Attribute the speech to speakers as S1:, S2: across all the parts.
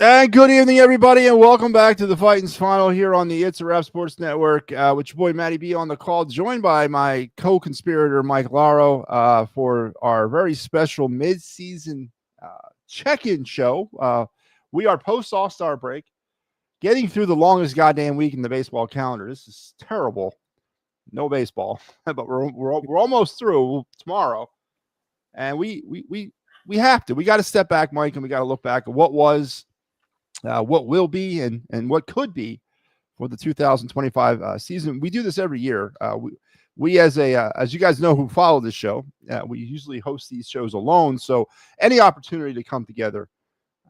S1: And good evening, everybody, and welcome back to the Fighting's Final here on the It's a Rap Sports Network, with your boy Matty B on the call, joined by my co-conspirator Mike Laro for our very special mid-season check-in show. We are post All-Star break, getting through the longest goddamn week in the baseball calendar. This is terrible. No baseball, but we're almost through tomorrow, and we have to. We got to step back, Mike, and we got to look back at what was. What will be and what could be for the 2025 season. We do this every year. We as you guys know who follow this show, we usually host these shows alone. So any opportunity to come together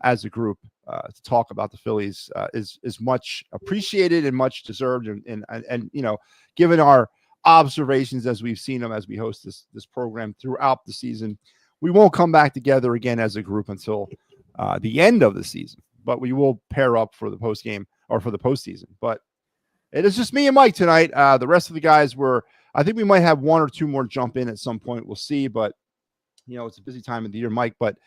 S1: as a group to talk about the Phillies is much appreciated and much deserved. And you know, given our observations as we've seen them as we host this program throughout the season, we won't come back together again as a group until the end of the season. But we will pair up for the post game or for the postseason. But it is just me and Mike tonight. The rest of the guys I think we might have one or two more jump in at some point. We'll see. But, you know, it's a busy time of the year, Mike. But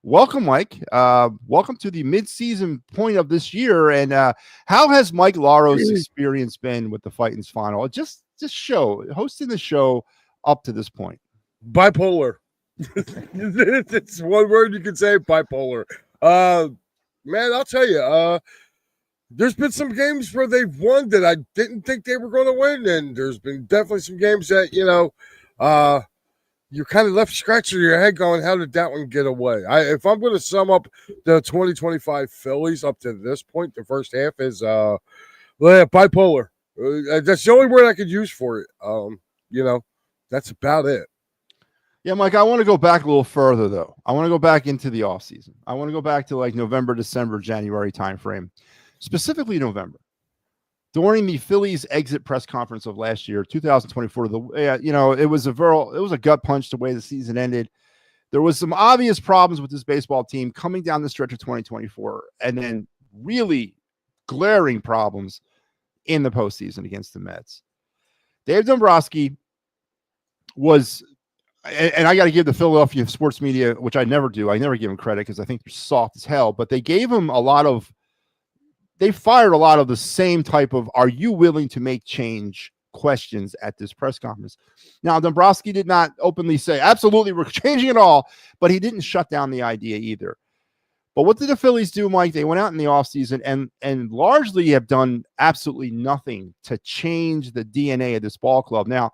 S1: welcome, Mike. Welcome to the mid-season point of this year. And how has Mike Laro's experience been with the Fighting's Final? Just hosting the show up to this point.
S2: Bipolar. It's one word you can say, bipolar. Man, I'll tell you, there's been some games where they've won that I didn't think they were going to win, and there's been definitely some games that, you know, you're kind of left scratching your head going, how did that one get away? If I'm going to sum up the 2025 Phillies up to this point, the first half is bipolar. That's the only word I could use for it. You know, that's about it.
S1: Yeah, Mike, I want to go back a little further, though. I want to go back into the offseason. I want to go back to like November, December, January timeframe, specifically November. During the Phillies exit press conference of last year, 2024, it was a gut punch the way the season ended. There was some obvious problems with this baseball team coming down the stretch of 2024, and then really glaring problems in the postseason against the Mets. Dave Dombrowski was... And I got to give the Philadelphia sports media, which I never do. I never give them credit because I think they're soft as hell. But they gave him they fired a lot of the same type of, are you willing to make change questions at this press conference. Now, Dombrowski did not openly say, absolutely, we're changing it all. But he didn't shut down the idea either. But what did the Phillies do, Mike? They went out in the offseason and largely have done absolutely nothing to change the DNA of this ball club. Now,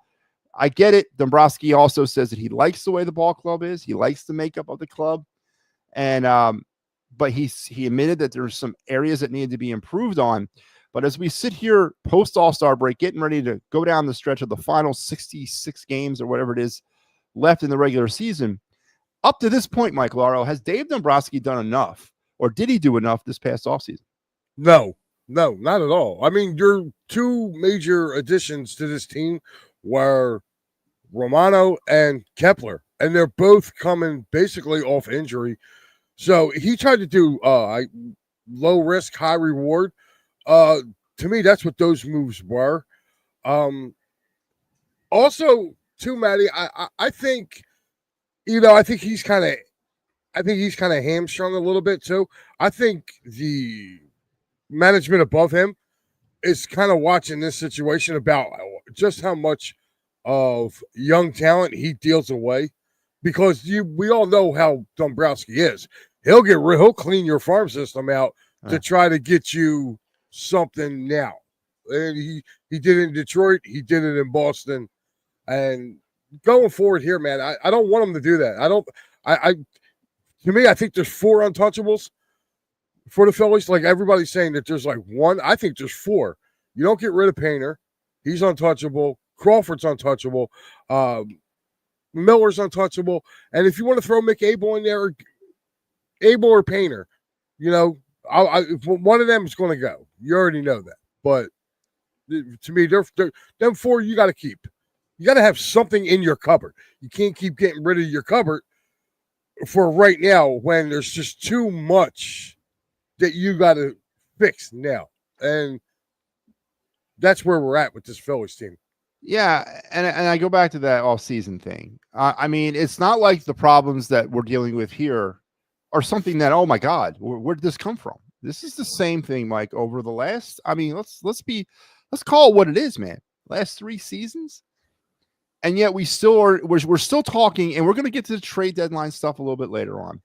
S1: I get it. Dombrowski also says that he likes the way the ball club is. He likes the makeup of the club. And but he admitted that there's some areas that needed to be improved on. But as we sit here post All-Star break, getting ready to go down the stretch of the final 66 games or whatever it is left in the regular season, up to this point, Mike Laro, has Dave Dombrowski done enough, or did he do enough this past offseason?
S2: No, not at all. I mean, your two major additions to this team were Romano and Kepler, and they're both coming basically off injury. So he tried to do low risk, high reward. To me, that's what those moves were. Also, too, Matty, I think, you know, I think he's kind of hamstrung a little bit too. I think the management above him is kind of watching this situation about just how much of young talent he deals away, because we all know how Dombrowski is. He'll clean your farm system out to try to get you something now. And he did it in Detroit. He did it in Boston. And going forward here, man, I don't want him to do that. To me, I think there's 4 untouchables for the Phillies. Like everybody's saying that there's like 1. I think there's 4. You don't get rid of Painter. He's untouchable. Crawford's untouchable. Miller's untouchable. And if you want to throw Mick Abel in there, Abel or Painter, you know, one of them is going to go. You already know that. But to me, them 4 you got to keep. You got to have something in your cupboard. You can't keep getting rid of your cupboard for right now when there's just too much that you got to fix now. And that's where we're at with this Phillies team.
S1: Yeah, and I go back to that off-season thing. I mean, it's not like the problems that we're dealing with here are something that, oh my God, where did this come from? This is the same thing, Mike, over the last, let's call it what it is, man. Last 3 seasons. And yet we're still talking, and we're going to get to the trade deadline stuff a little bit later on.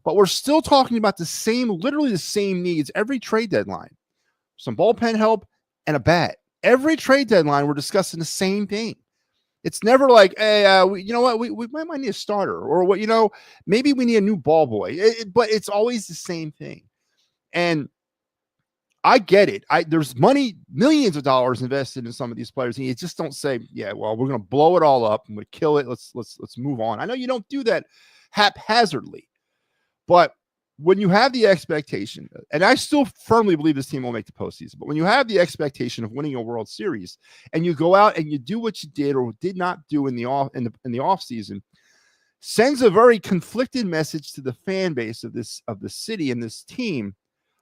S1: But we're still talking about literally the same needs every trade deadline. Some bullpen help and a bat. Every trade deadline, we're discussing the same thing. It's never like, hey, you know what, we might need a starter, or what, maybe we need a new ball boy. But it's always the same thing. And I get it. There's money, millions of dollars invested in some of these players, and you just don't say, yeah, well, we're going to blow it all up. I'm going to kill it. Let's move on. I know you don't do that haphazardly, but when you have the expectation, and I still firmly believe this team will make the postseason, but when you have the expectation of winning a World Series, and you go out and you do what you did or did not do in the off season, sends a very conflicted message to the fan base of the city and this team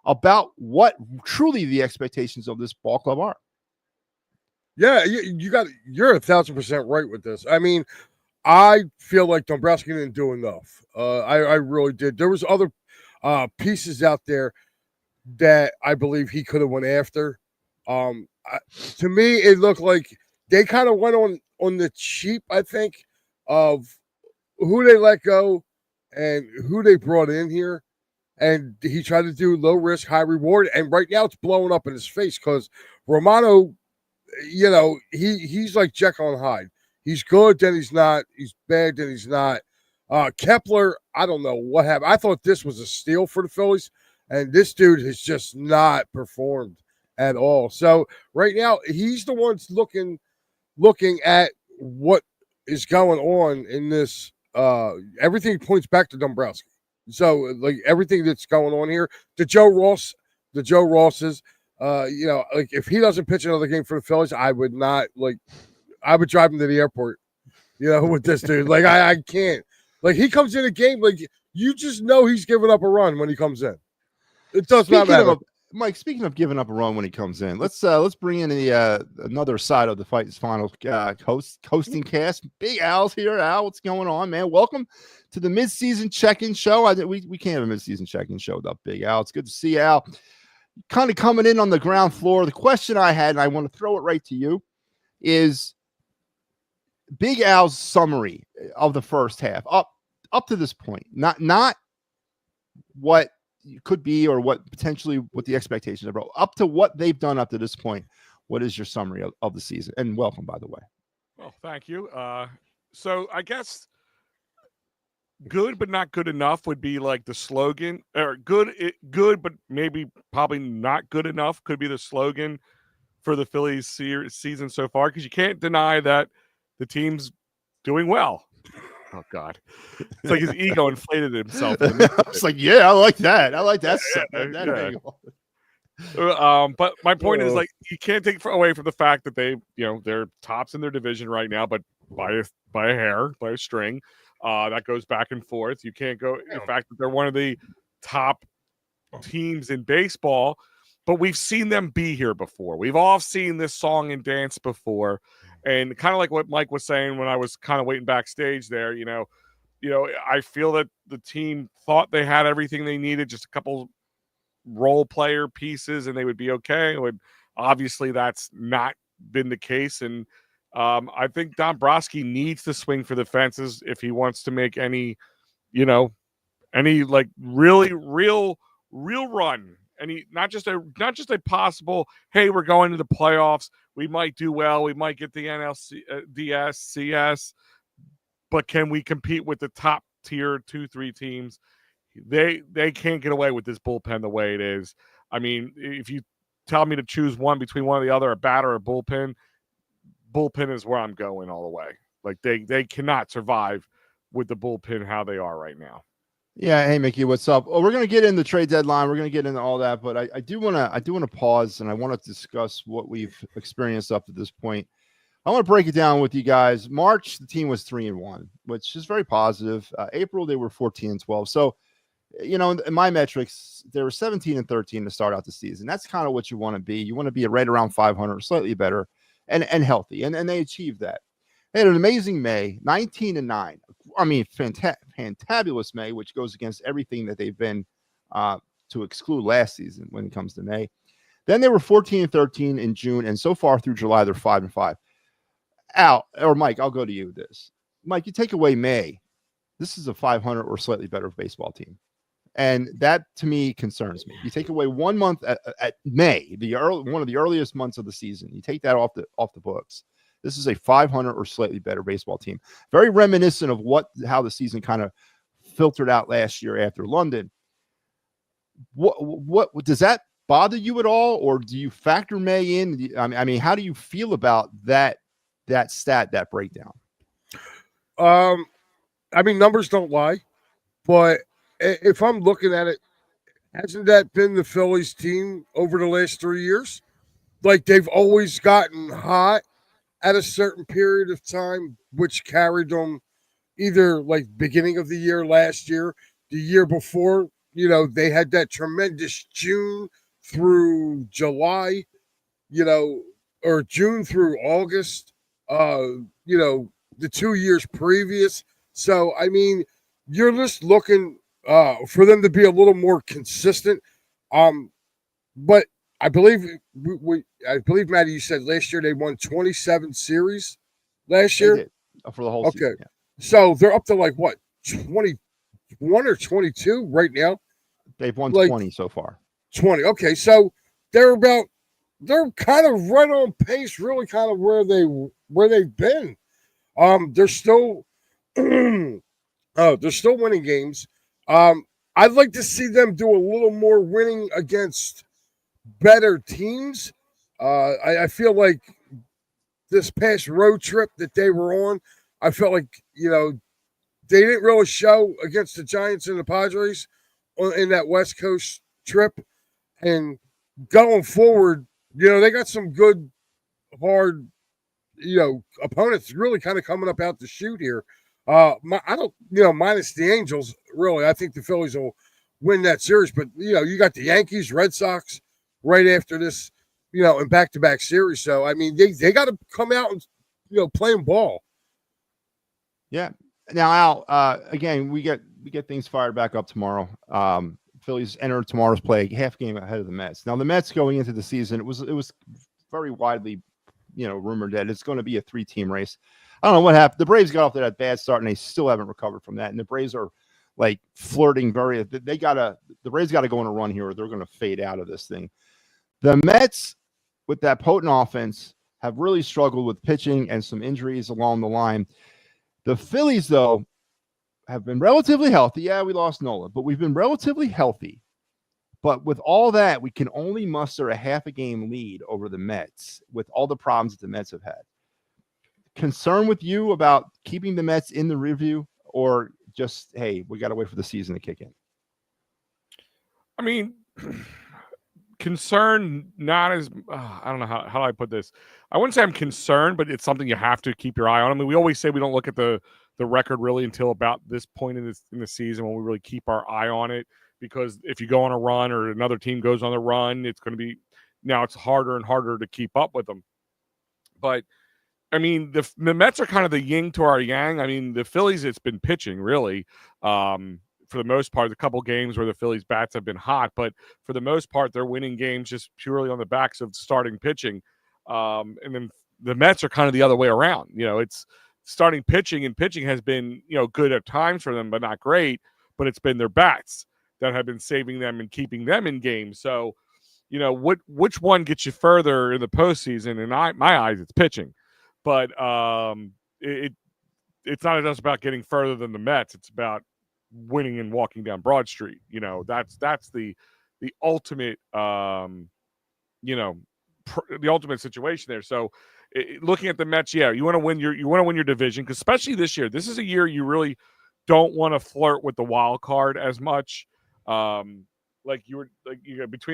S1: about what truly the expectations of this ball club are.
S2: Yeah, you're 1,000% right with this. I mean, I feel like Dombrowski didn't do enough. I really did. There was other pieces out there that I believe he could have went after. To me, it looked like they kind of went on the cheap, I think, of who they let go and who they brought in here. And he tried to do low risk, high reward. And right now it's blowing up in his face because Romano, he's like Jekyll and Hyde. He's good, then he's not. He's bad, then he's not. Kepler, I don't know what happened. I thought this was a steal for the Phillies, and this dude has just not performed at all. So right now, he's the one looking at what is going on in this. Everything points back to Dombrowski. So, like, everything that's going on here, the Joe Rosses, like, if he doesn't pitch another game for the Phillies, I would drive him to the airport, with this dude. Like, I can't. Like, he comes in a game, like, you just know he's giving up a run when he comes in. It does not matter.
S1: Mike, speaking of giving up a run when he comes in, let's bring in another side of the Fight's Final hosting cast. Big Al's here. Al, what's going on, man? Welcome to the midseason check-in show. We can't have a midseason check-in show without Big Al. It's good to see Al. Kind of coming in on the ground floor. The question I had, and I want to throw it right to you, is Big Al's summary of the first half up to this point. Not what could be or what the expectations are, bro. Up to what they've done up to this point. What is your summary of the season? And welcome, by the way.
S3: Well, thank you. So I guess good but not good enough would be like the slogan, or good but probably not good enough could be the slogan for the Phillies season so far, because you can't deny that the team's doing well. Oh God, it's like his ego inflated himself.
S1: It's like, yeah, I like that. I like that.
S3: But my point is, like, you can't take away from the fact that they're tops in their division right now, but by a string. That goes back and forth. You can't go the fact that they're one of the top teams in baseball, but we've seen them be here before. We've all seen this song and dance before. And kind of like what Mike was saying when I was kind of waiting backstage there, I feel that the team thought they had everything they needed, just a couple role player pieces, and they would be okay. Obviously, that's not been the case. And I think Dombrowski needs to swing for the fences if he wants to make any like really real run. And not just a possible, hey, we're going to the playoffs. We might do well. We might get the NLCS, CS, but can we compete with the top tier 2-3 teams? They can't get away with this bullpen the way it is. I mean, if you tell me to choose one between one or the other, a batter or a bullpen is where I'm going all the way. Like they cannot survive with the bullpen how they are right now.
S1: Yeah, hey Mickey, what's up? Well, we're gonna get in the trade deadline. We're gonna get into all that, but I do want to pause, and I want to discuss what we've experienced up to this point. I want to break it down with you guys. March, the team was 3-1, which is very positive. April, they were 14-12. So, in my metrics, they were 17-13 to start out the season. That's kind of what you want to be. You want to be right around 500, slightly better, and healthy, and they achieved that. They had an amazing May, 19-9. I mean, fantabulous May, which goes against everything that they've been to exclude last season when it comes to May. Then they were 14-13 in June, and so far through July, they're 5-5. Al or Mike, I'll go to you with this. Mike, you take away May, this is a 500 or slightly better baseball team. And that, to me, concerns me. You take away 1 month at May, one of the earliest months of the season. You take that off the books. This is a 500 or slightly better baseball team. Very reminiscent of how the season kind of filtered out last year after London. What does that bother you at all, or do you factor May in? I mean, how do you feel about that stat, that breakdown?
S2: I mean, numbers don't lie, but if I'm looking at it, hasn't that been the Phillies team over the last 3 years? Like, they've always gotten hot at a certain period of time, which carried them either like beginning of the year last year, the year before, they had that tremendous June through July, or June through August, the 2 years previous. So, I mean, you're just looking for them to be a little more consistent. But I believe Matty, you said last year they won 27 series last year
S1: for the whole season.
S2: Yeah. So they're up to like what, 21 or 22 right now?
S1: They've won 20 so far.
S2: 20. Okay, so they're kind of right on pace, really kind of where they've been. They're still winning games. I'd like to see them do a little more winning against better teams. I feel like this past road trip that they were on, I felt like, they didn't really show against the Giants and the Padres in that West Coast trip. And going forward, they got some good, hard, opponents really kind of coming up out the chute here. Minus the Angels, really, I think the Phillies will win that series. But, you got the Yankees, Red Sox right after this, in back-to-back series. So, I mean, they got to come out and, playing ball.
S1: Yeah. Now, Al, again, we get things fired back up tomorrow. Phillies enter tomorrow's play half game ahead of the Mets. Now, the Mets going into the season, it was very widely, rumored that it's going to be a 3-team race. I don't know what happened. The Braves got off to that bad start, and they still haven't recovered from that. And the Braves are like flirting the Braves got to go on a run here, or they're going to fade out of this thing. The Mets, with that potent offense, have really struggled with pitching and some injuries along the line. The Phillies, though, have been relatively healthy. Yeah, we lost Nola, but we've been relatively healthy. But with all that, we can only muster a half a game lead over the Mets with all the problems that the Mets have had. Concern with you about keeping the Mets in the review, or just, hey, we got to wait for the season to kick in?
S3: I mean, concern, not as I don't know how I put this. I wouldn't say I'm concerned, but it's something you have to keep your eye on. I mean, we always say we don't look at the record really until about this point in the season when we really keep our eye on it, because if you go on a run or another team goes on a run, it's going to be, now it's harder and harder to keep up with them. But I mean, the Mets are kind of the yin to our yang. I mean, the Phillies, it's been pitching really. For the most part, a couple games where the Phillies bats have been hot, but for the most part, they're winning games just purely on the backs of starting pitching. And then the Mets are kind of the other way around. It's starting pitching, and pitching has been, good at times for them, but not great. But it's been their bats that have been saving them and keeping them in games. So, which one gets you further in the postseason? In my eyes, it's pitching. But it's not just about getting further than the Mets. It's about winning and walking down Broad Street. That's the ultimate the ultimate situation there. So looking at the Mets, you want to win your division, because especially this year, this is a year you really don't want to flirt with the wild card as much. Between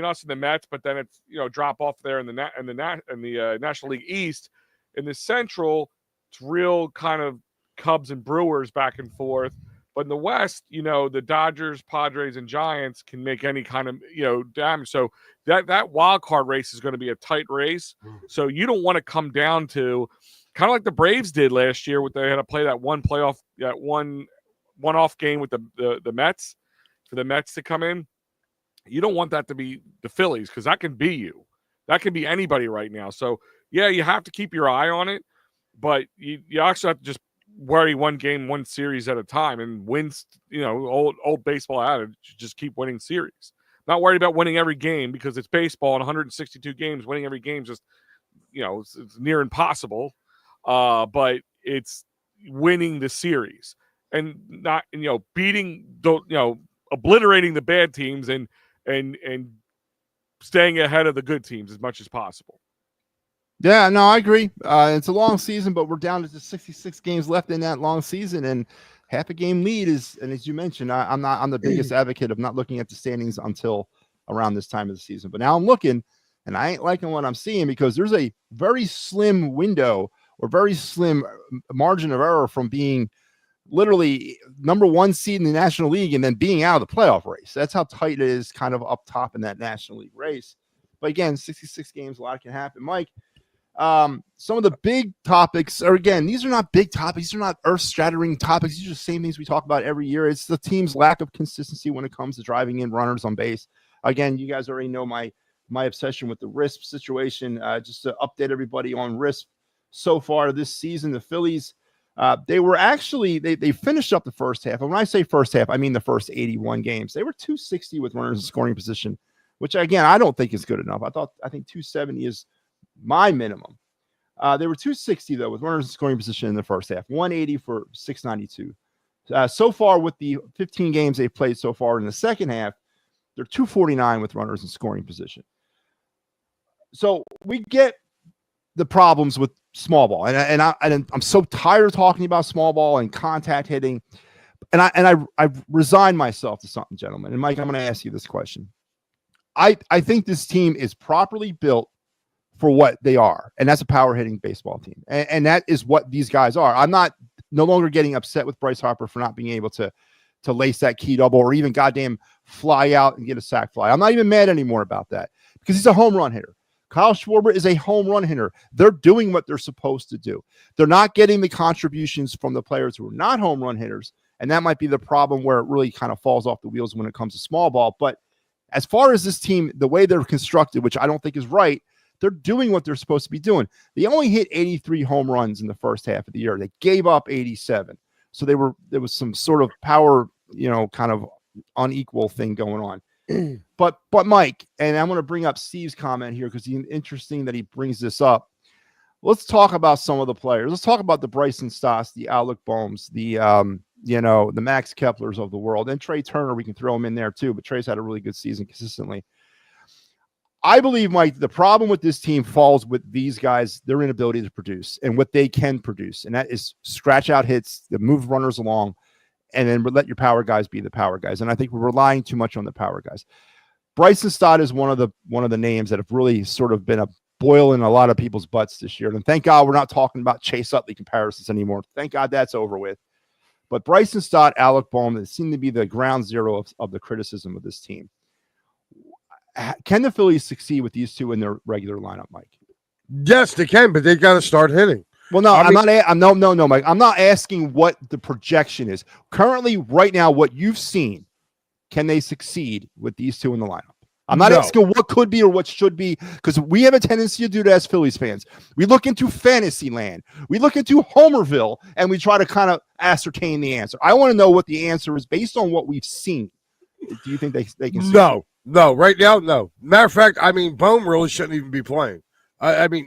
S3: us and the Mets, but then it's drop off there in the National League East. In the Central, it's real kind of Cubs and Brewers back and forth. But in the West, the Dodgers, Padres, and Giants can make any kind of, damage. So that wild card race is going to be a tight race. So you don't want to come down to kind of like the Braves did last year, they had to play that one off game with the Mets, for the Mets to come in. You don't want that to be the Phillies because that can be you. That can be anybody right now. So, yeah, you have to keep your eye on it, but you also have to just worry one game, one series at a time and wins, old baseball adage, just keep winning series. Not worried about winning every game because it's baseball and 162 games. Winning every game just, it's near impossible. But it's winning the series and not, beating, obliterating the bad teams and staying ahead of the good teams as much as possible.
S1: Yeah, no, I agree. It's a long season, but we're down to just 66 games left in that long season, and half a game lead is. And as you mentioned, I'm the biggest advocate of not looking at the standings until around this time of the season. But now I'm looking, and I ain't liking what I'm seeing because there's a very slim window or very slim margin of error from being literally number one seed in the National League and then being out of the playoff race. That's how tight it is, kind of up top in that National League race. But again, 66 games, a lot can happen, Mike. Some of the big topics are, again, these are not big topics. These are not earth-shattering topics. These are the same things we talk about every year. It's the team's lack of consistency when it comes to driving in runners on base. Again, you guys already know my obsession with the RISP situation. Just to update everybody on RISP so far this season, the Phillies, they were actually, they finished up the first half. And when I say first half, I mean the first 81 games. They were 260 with runners in scoring position, which, again, I don't think is good enough. I think 270 is my minimum. They were 260 though with runners in scoring position in the first half, 180 for 692. So far with the 15 games they've played so far in the second half, they're 249 with runners in scoring position. So we get the problems with small ball, and I'm so tired of talking about small ball and contact hitting, and I've resigned myself to something, gentlemen. And Mike, I'm going to ask you this question. I think this team is properly built for what they are, and that's a power hitting baseball team, and that is what these guys are. I'm no longer getting upset with Bryce Harper for not being able to lace that key double or even goddamn fly out and get a sac fly. I'm not even mad anymore about that because he's a home run hitter. Kyle Schwarber is a home run hitter. They're doing what they're supposed to do. They're not getting the contributions from the players who are not home run hitters, and that might be the problem where it really kind of falls off the wheels when it comes to small ball. But as far as this team, the way they're constructed, which I don't think is right, they're doing what they're supposed to be doing. They only hit 83 home runs in the first half of the year. They gave up 87. So there was some sort of power, kind of unequal thing going on. But Mike, and I'm going to bring up Steve's comment here because it's interesting that he brings this up. Let's talk about some of the players. Let's talk about the Bryson Stott, the Alec Boehms, the Max Keplers of the world, and Trey Turner. We can throw him in there too, but Trey's had a really good season consistently. I believe, Mike, the problem with this team falls with these guys, their inability to produce and what they can produce. And that is scratch out hits, that move runners along, and then let your power guys be the power guys. And I think we're relying too much on the power guys. Bryson Stott is one of the names that have really sort of been a boil in a lot of people's butts this year. And thank God we're not talking about Chase Utley comparisons anymore. Thank God that's over with. But Bryson Stott, Alec Boehms seem to be the ground zero of the criticism of this team. Can the Phillies succeed with these two in their regular lineup, Mike?
S2: Yes, they can, but they got to start hitting.
S1: Well, no, no, Mike. I'm not asking what the projection is. Currently, right now, what you've seen, can they succeed with these two in the lineup? I'm not asking what could be or what should be, because we have a tendency to do that as Phillies fans. We look into fantasy land. We look into Homerville, and we try to kind of ascertain the answer. I want to know what the answer is based on what we've seen. Do you think they can succeed?
S2: No, right now, no. Matter of fact, Bohm really shouldn't even be playing.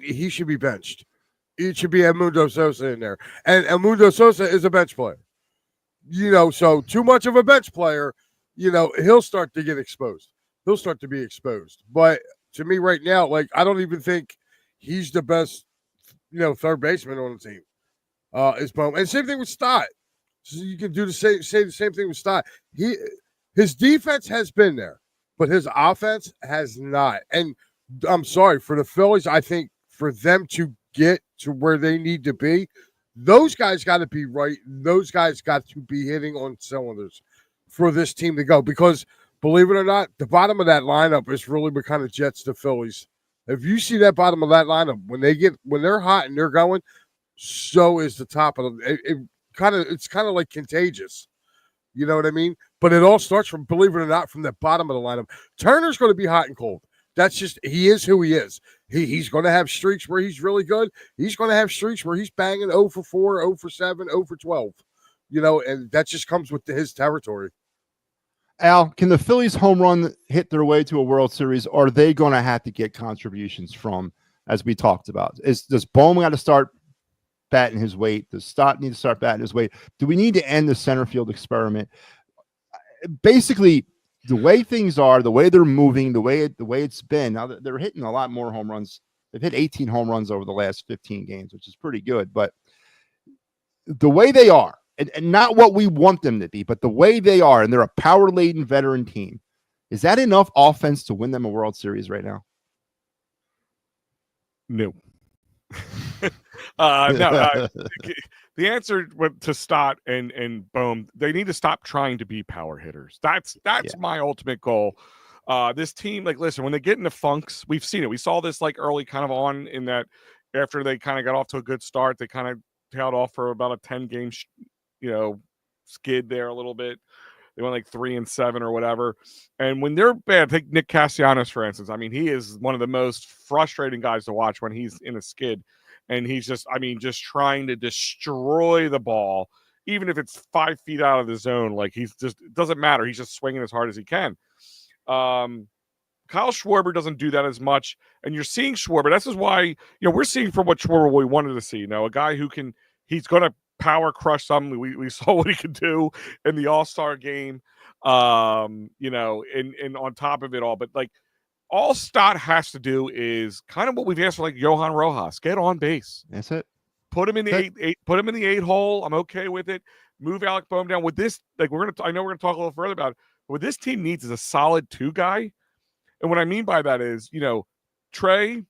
S2: He should be benched. It should be Edmundo Sosa in there. And Edmundo Sosa is a bench player. So too much of a bench player, he'll start to get exposed. He'll start to be exposed. But to me right now, I don't even think he's the best, third baseman on the team. Is Bohm. And same thing with Stott. So you can say the same thing with Stott. His defense has been there, but his offense has not. And I'm sorry, for the Phillies, I think for them to get to where they need to be, those guys got to be right. Those guys got to be hitting on cylinders for this team to go. Because, believe it or not, the bottom of that lineup is really what kind of jets the Phillies. If you see that bottom of that lineup, when they're hot and they're going, so is the top of them. It's kind of like contagious. You know what I mean? But it all starts from, believe it or not, from the bottom of the lineup. Turner's going to be hot and cold. That's just, he is who he is. He's going to have streaks where he's really good. He's going to have streaks where he's banging 0 for 4, 0 for 7, 0 for 12. And that just comes with his territory.
S1: Al, can the Phillies home run hit their way to a World Series, or are they going to have to get contributions from, as we talked about? Does Bowman got to start batting his weight? Does Stott need to start batting his weight? Do we need to end the center field experiment? Basically, the way things are, the way they're moving, the way it's been, now they're hitting a lot more home runs. They've hit 18 home runs over the last 15 games, which is pretty good. But the way they are, and not what we want them to be, but the way they are, and they're a power-laden veteran team, is that enough offense to win them a World Series right now?
S3: No. No. The answer to Stott and Bohm, they need to stop trying to be power hitters. That's my ultimate goal. This team, listen, when they get into funks, we've seen it. We saw this early kind of on in that after they kind of got off to a good start, they kind of tailed off for about a 10-game, skid there a little bit. They went 3-7 or whatever. And when they're bad, take Nick Castellanos, for instance. I mean, he is one of the most frustrating guys to watch when he's in a skid. And he's just trying to destroy the ball, even if it's 5 feet out of the zone. It doesn't matter. He's just swinging as hard as he can. Kyle Schwarber doesn't do that as much. And you're seeing Schwarber. This is why, we're seeing from what Schwarber we wanted to see. A guy who he's going to power crush something. We saw what he could do in the All-Star game, and on top of it all. But all Stott has to do is kind of what we've asked for, Johan Rojas, get on base.
S1: That's it.
S3: Put him in the put him in the 8 hole. I'm okay with it. Move Alec Bohm down with this. I know we're gonna talk a little further about it. But what this team needs is a solid 2 guy. And what I mean by that is, Trey,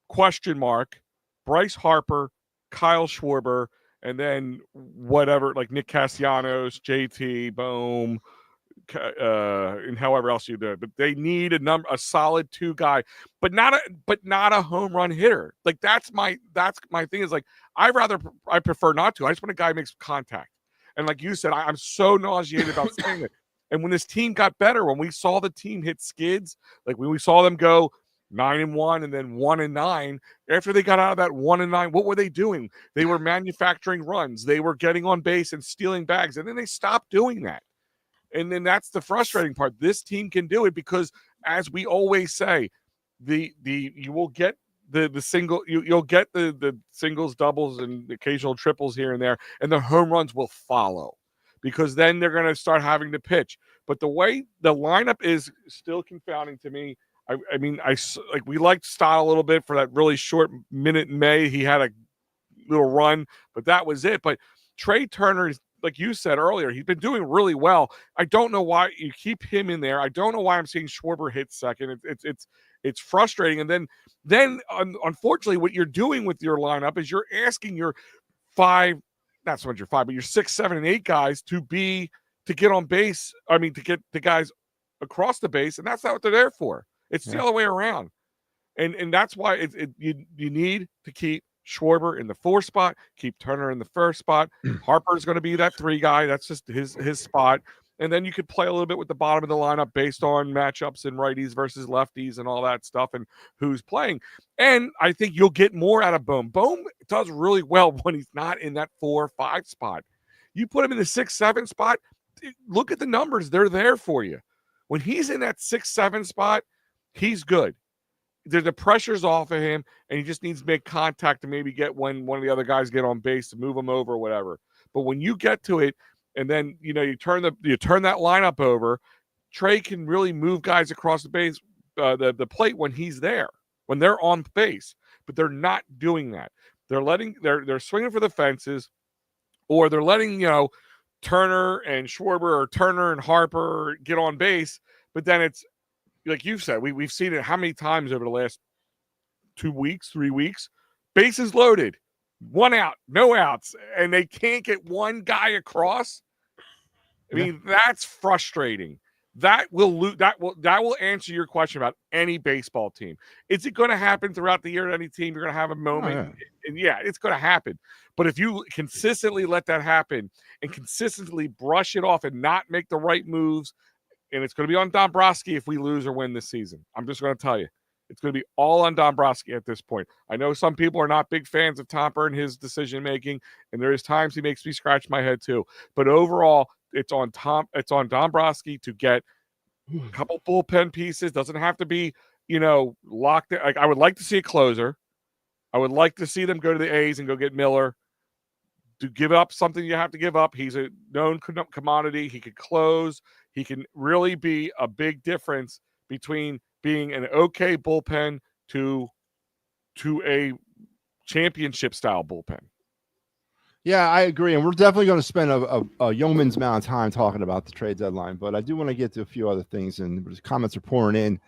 S3: question mark, Bryce Harper, Kyle Schwarber, and then whatever, Nick Castellanos, JT, Bohm, and however else you do it. But they need a solid 2 guy, but not a home run hitter. That's my thing is I prefer not to. I just want a guy who makes contact. And like you said, I'm so nauseated about saying it. And when this team got better, when we saw the team hit skids, when we saw them go 9-1 and then 1-9, after they got out of that 1-9, what were they doing? They were manufacturing runs. They were getting on base and stealing bags. And then they stopped doing that. And then that's the frustrating part. This team can do it because, as we always say, you will get the single, you'll get the singles, doubles, and occasional triples here and there, and the home runs will follow, because then they're going to start having to pitch. But the way the lineup is still confounding to me. I mean, we liked Stott a little bit for that really short minute in May. He had a little run, but that was it. But Trey Turner is, like you said earlier, he's been doing really well. I don't know why you keep him in there. I don't know why I'm seeing Schwarber hit second. It's frustrating. And then unfortunately, what you're doing with your lineup is you're asking your 5, not so much your 5, but your 6, 7, and 8 guys to get on base. I mean, to get the guys across the base, and that's not what they're there for. It's the other way around. And that's why you need to keep Schwarber in the 4 spot, keep Turner in the 1st spot. Harper's going to be that 3 guy. That's just his spot. And then you could play a little bit with the bottom of the lineup based on matchups and righties versus lefties and all that stuff and who's playing. And I think you'll get more out of Bohm. Bohm does really well when he's not in that 4 or 5 spot. You put him in the 6, 7 spot, look at the numbers. They're there for you. When he's in that 6, 7 spot, he's good. The pressure's off of him, and he just needs to make contact to maybe get when one of the other guys get on base to move him over or whatever. But when you get to it, and then you turn that lineup over, Trey can really move guys across the base, the plate when he's there, when they're on base. But they're not doing that. They're swinging for the fences, or they're letting Turner and Schwarber or Turner and Harper get on base. But then it's, like you've said, we've seen it how many times over the last 2 weeks, 3 weeks? Bases loaded, 1 out, no outs, and they can't get one guy across. I mean, that's frustrating. That will answer your question about any baseball team. Is it going to happen throughout the year at any team? You're going to have a moment, and it's going to happen. But if you consistently let that happen and consistently brush it off and not make the right moves, and it's going to be on Dombrowski if we lose or win this season. I'm just going to tell you, it's going to be all on Dombrowski at this point. I know some people are not big fans of Topper and his decision making, and there is times he makes me scratch my head too. But overall, it's on Dombrowski to get a couple bullpen pieces. Doesn't have to be, locked in. Like, I would like to see a closer. I would like to see them go to the A's and go get Miller. To give up something you have to give up. He's a known commodity. He could close. He can really be a big difference between being an okay bullpen to a championship style bullpen.
S1: Yeah, I agree. And we're definitely going to spend a yeoman's amount of time talking about the trade deadline. But I do want to get to a few other things, and the comments are pouring in.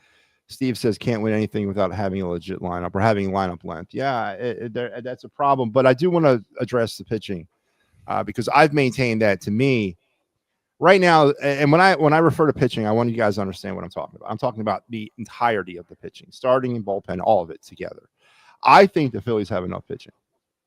S1: Steve says can't win anything without having a legit lineup or having lineup length. Yeah, that's a problem. But I do want to address the pitching because I've maintained that to me right now. And when I refer to pitching, I want you guys to understand what I'm talking about. I'm talking about the entirety of the pitching, starting and bullpen, all of it together. I think the Phillies have enough pitching.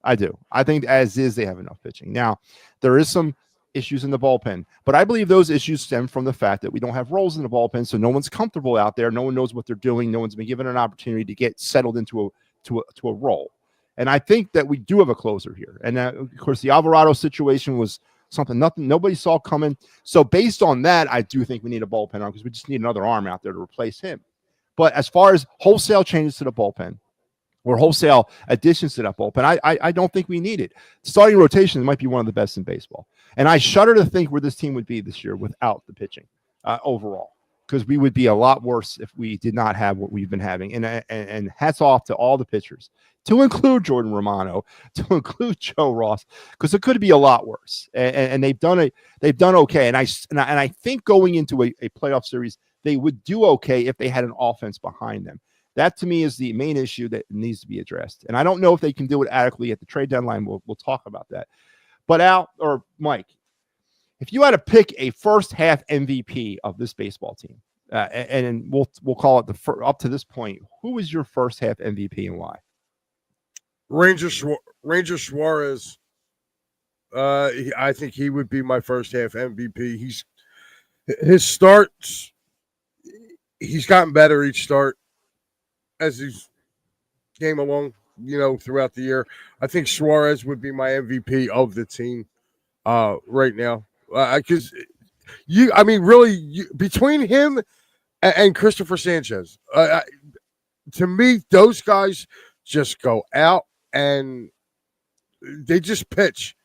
S1: I do. I think as is they have enough pitching. Now, there is some issues in the bullpen, but I believe those issues stem from the fact that we don't have roles in the bullpen, so no one's comfortable out there. No one knows what they're doing. No one's been given an opportunity to get settled into a role. And I think that we do have a closer here. And of course, the Alvarado situation was something nobody saw coming. So based on that, I do think we need a bullpen arm because we just need another arm out there to replace him. But as far as wholesale changes to the bullpen, or wholesale additions to that bullpen, I don't think we need it. Starting rotation might be one of the best in baseball. And I shudder to think where this team would be this year without the pitching overall, because we would be a lot worse if we did not have what we've been having. And hats off to all the pitchers, to include Jordan Romano, to include Joe Ross, because it could be a lot worse. And they've done it. They've done okay. And I think going into a playoff series, they would do okay if they had an offense behind them. That, to me, is the main issue that needs to be addressed. And I don't know if they can do it adequately at the trade deadline. We'll talk about that. But Al or Mike, if you had to pick a first half MVP of this baseball team, and we'll call it up to this point, who was your first half MVP and why?
S2: Ranger Suarez. I think he would be my first half MVP. His starts. He's gotten better each start as he's came along, throughout the year. I think Suarez would be my MVP of the team right now. Because between him and Christopher Sanchez, to me, those guys just go out and they just pitch.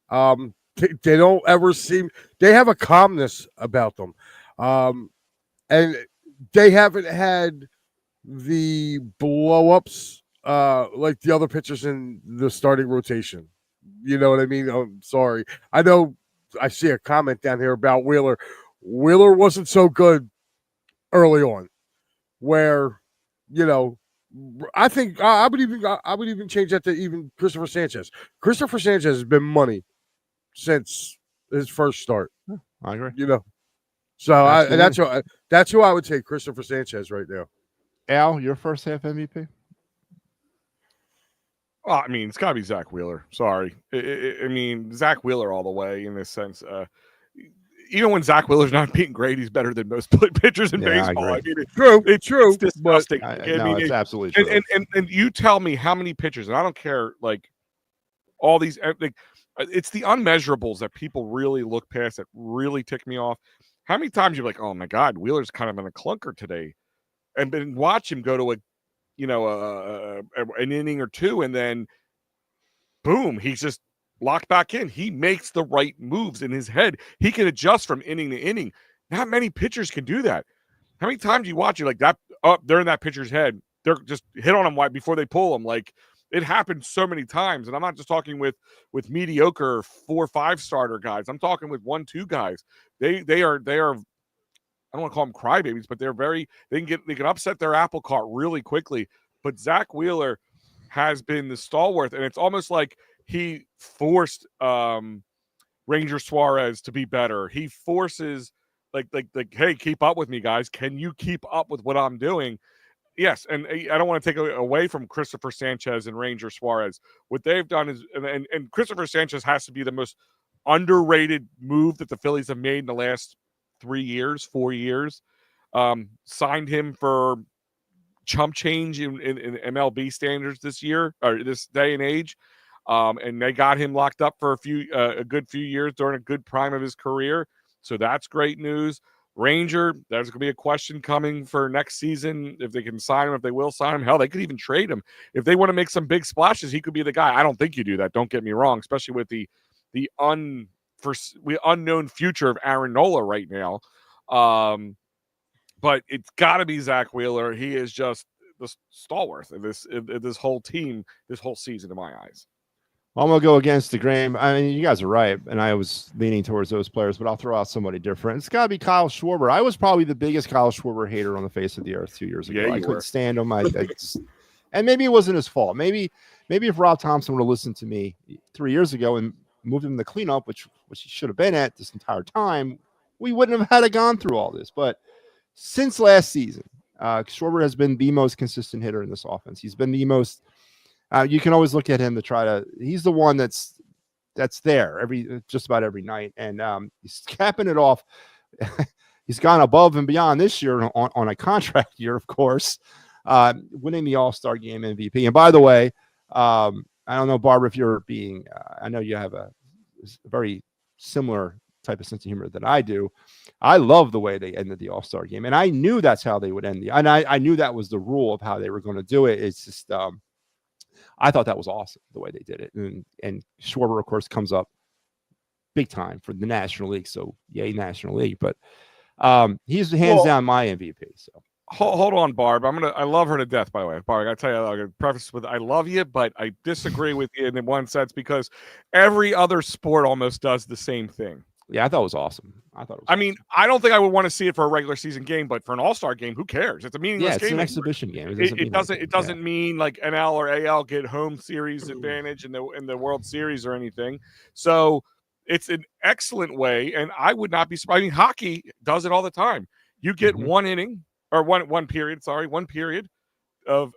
S2: They don't ever seem – they have a calmness about them. And they haven't had – the blow-ups like the other pitchers in the starting rotation. You know what I mean? I'm sorry. I know I see a comment down here about Wheeler. Wheeler wasn't so good early on where, I think I would even change that to even Christopher Sanchez. Christopher Sanchez has been money since his first start.
S1: I agree.
S2: So that's who I would take, Christopher Sanchez right now.
S1: Al, your first half MVP?
S3: Well, I mean, it's got to be Zach Wheeler. Sorry. Zach Wheeler all the way in this sense. Even when Zach Wheeler's not being great, he's better than most pitchers in baseball.
S1: I
S3: mean,
S1: it's
S2: true.
S3: It's disgusting.
S1: It's absolutely true.
S3: And you tell me how many pitchers, and I don't care, like, all these, like, it's the unmeasurables that people really look past that really tick me off. How many times you're like, oh, my God, Wheeler's kind of in a clunker today. And then watch him go to an inning or two, and then boom, he's just locked back in. He makes the right moves in his head. He can adjust from inning to inning. Not many pitchers can do that. How many times you watch it like that? They're in that pitcher's head. They're just hit on him right before they pull him. Like, it happens so many times. And I'm not just talking with mediocre 4-5 starter guys. I'm talking with 1-2 guys. They are. I don't want to call them crybabies, but they can upset their apple cart really quickly. But Zach Wheeler has been the stalwart, and it's almost like he forced Ranger Suarez to be better. He forces hey, keep up with me, guys. Can you keep up with what I'm doing? Yes, and I don't want to take away from Christopher Sanchez and Ranger Suarez. What they've done is, and Christopher Sanchez has to be the most underrated move that the Phillies have made in the last 4 years. Signed him for chump change in MLB standards this year, or this day and age. And they got him locked up for a good few years during a good prime of his career. So that's great news. Ranger, there's going to be a question coming for next season if they can sign him, if they will sign him. Hell, they could even trade him. If they want to make some big splashes, he could be the guy. I don't think you do that. Don't get me wrong, especially with the unknown future of Aaron Nola right now. But it's got to be Zach Wheeler. He is just the stalwart of this whole team, this whole season, in my eyes.
S1: I'm going to go against the grain. I mean, you guys are right, and I was leaning towards those players, but I'll throw out somebody different. It's got to be Kyle Schwarber. I was probably the biggest Kyle Schwarber hater on the face of the earth 2 years ago.
S3: Yeah,
S1: I couldn't stand him. And maybe it wasn't his fault. Maybe if Rob Thompson would have listened to me 3 years ago and moved him to cleanup, which he should have been at this entire time, we wouldn't have had to gone through all this. But since last season, Schwarber has been the most consistent hitter in this offense. He's been the most. You can always look at him to try to. He's the one that's there just about every night, and he's capping it off. He's gone above and beyond this year on a contract year, of course, winning the All-Star Game MVP. And by the way, I don't know, Barbara, if you're being. I know you have a very similar type of sense of humor than I do. I love the way they ended the All-Star Game, and I knew that's how they would end and I knew that was the rule of how they were going to do it. It's just. I thought that was awesome the way they did it. And Schwarber, of course, comes up big time for the National League. So yay, National League. But he's hands down my MVP. So
S3: hold on, Barb. I love her to death, by the way. Barb, I gotta tell you, I'm gonna preface with I love you, but I disagree with you in one sense because every other sport almost does the same thing.
S1: Yeah, I thought it was awesome. I
S3: mean, I don't think I would want to see it for a regular season game, but for an All-Star game, who cares? It's a meaningless game.
S1: It's an exhibition game.
S3: It doesn't mean like NL or AL get home series advantage in the World Series or anything. So it's an excellent way, and I would not be surprised. I mean, hockey does it all the time. You get one inning or one period of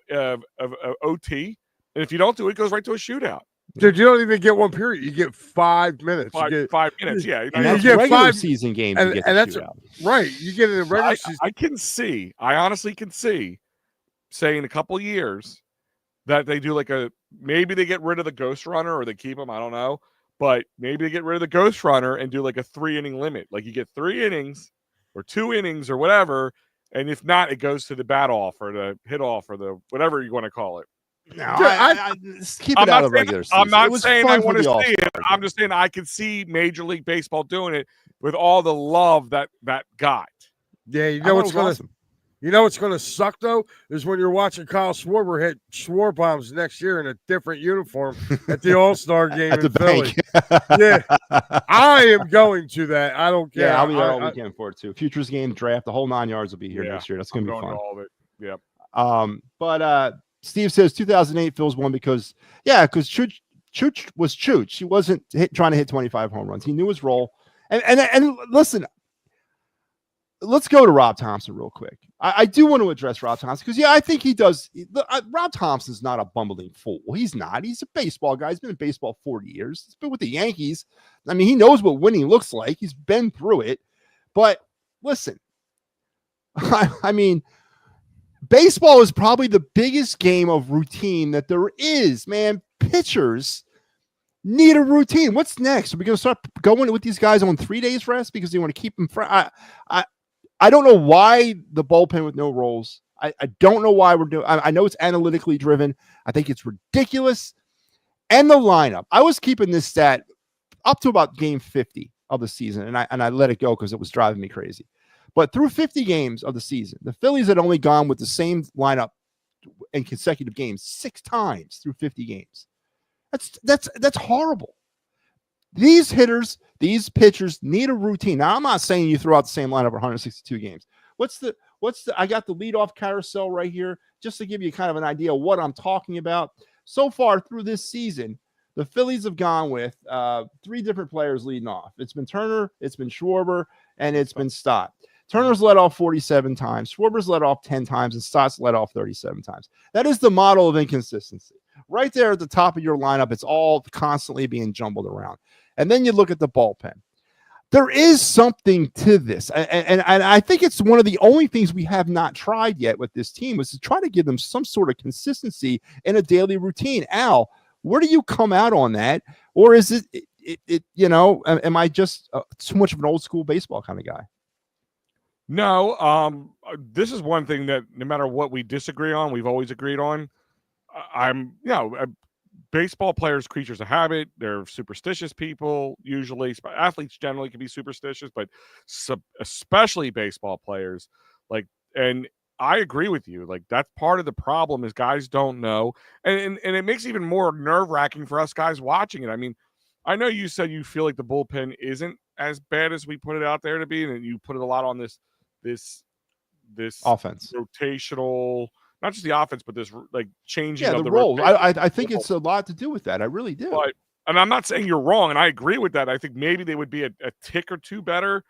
S3: OT, and if you don't do it, it goes right to a shootout.
S2: Dude, you don't even get 1 period. You get 5 minutes.
S3: You get 5 minutes, yeah.
S1: And that's you get regular season games. And that's
S2: right. You get it in regular
S3: season. I honestly can see, say in a couple years, that they do maybe they get rid of the ghost runner or they keep him. I don't know, but maybe they get rid of the ghost runner and do like a 3-inning limit. Like you get 3 innings or 2 innings or whatever, and if not, it goes to the bat off or the hit off or the whatever you want to call it.
S1: No, I keep it out of regular season.
S3: I'm not saying I want to see it. I'm just saying I could see Major League Baseball doing it with all the love that got.
S2: Yeah, you know what's going to suck though is when you're watching Kyle Schwarber hit Schwarber bombs next year in a different uniform at the All-Star game
S1: at the
S2: Philly.
S1: bank.
S2: Yeah, I am going to that. I don't care.
S1: Yeah, I'll be there all weekend for it too. Futures game, draft, the whole 9 yards will be here next year. That's going to be fun.
S3: To all of it.
S1: Yeah. But Steve says 2008 Phil's won because Chooch was Chooch. He wasn't trying to hit 25 home runs. He knew his role. And listen, let's go to Rob Thompson real quick. I do want to address Rob Thompson because, I think he does. Rob Thompson's not a bumbling fool. He's not. He's a baseball guy. He's been in baseball 40 years. He's been with the Yankees. I mean, he knows what winning looks like. He's been through it. But listen, I mean, baseball is probably the biggest game of routine that there is, man. Pitchers need a routine. What's next? Are we going to start going with these guys on 3 days rest because they want to keep them fresh? I don't know why the bullpen with no roles. I don't know why we're doing. I know it's analytically driven. I think it's ridiculous. And the lineup. I was keeping this stat up to about game 50 of the season, and I let it go because it was driving me crazy. But through 50 games of the season, the Phillies had only gone with the same lineup in consecutive games 6 times through 50 games. That's horrible. These hitters, these pitchers need a routine. Now, I'm not saying you throw out the same lineup 162 games. I got the leadoff carousel right here just to give you kind of an idea of what I'm talking about. So far through this season, the Phillies have gone with 3 different players leading off. It's been Turner, it's been Schwarber, and it's been Stott. Turner's led off 47 times. Schwarber's led off 10 times, and Stott's led off 37 times. That is the model of inconsistency. Right there at the top of your lineup, it's all constantly being jumbled around. And then you look at the bullpen. There is something to this. And I think it's one of the only things we have not tried yet with this team was to try to give them some sort of consistency in a daily routine. Al, where do you come out on that? Or is it am I just too much of an old school baseball kind of guy?
S3: No, this is one thing that no matter what we disagree on, we've always agreed on. Baseball players, creatures of habit. They're superstitious people. Usually, athletes generally can be superstitious, but especially baseball players. And I agree with you. Like, that's part of the problem is guys don't know, and it makes it even more nerve-wracking for us guys watching it. I mean, I know you said you feel like the bullpen isn't as bad as we put it out there to be, and you put it a lot on this
S1: offense
S3: rotational. Not just the offense, but this like changing of the
S1: role. I think it's a lot to do with that. I really do.
S3: And I'm not saying you're wrong, and I agree with that. I think maybe they would be a tick or two better,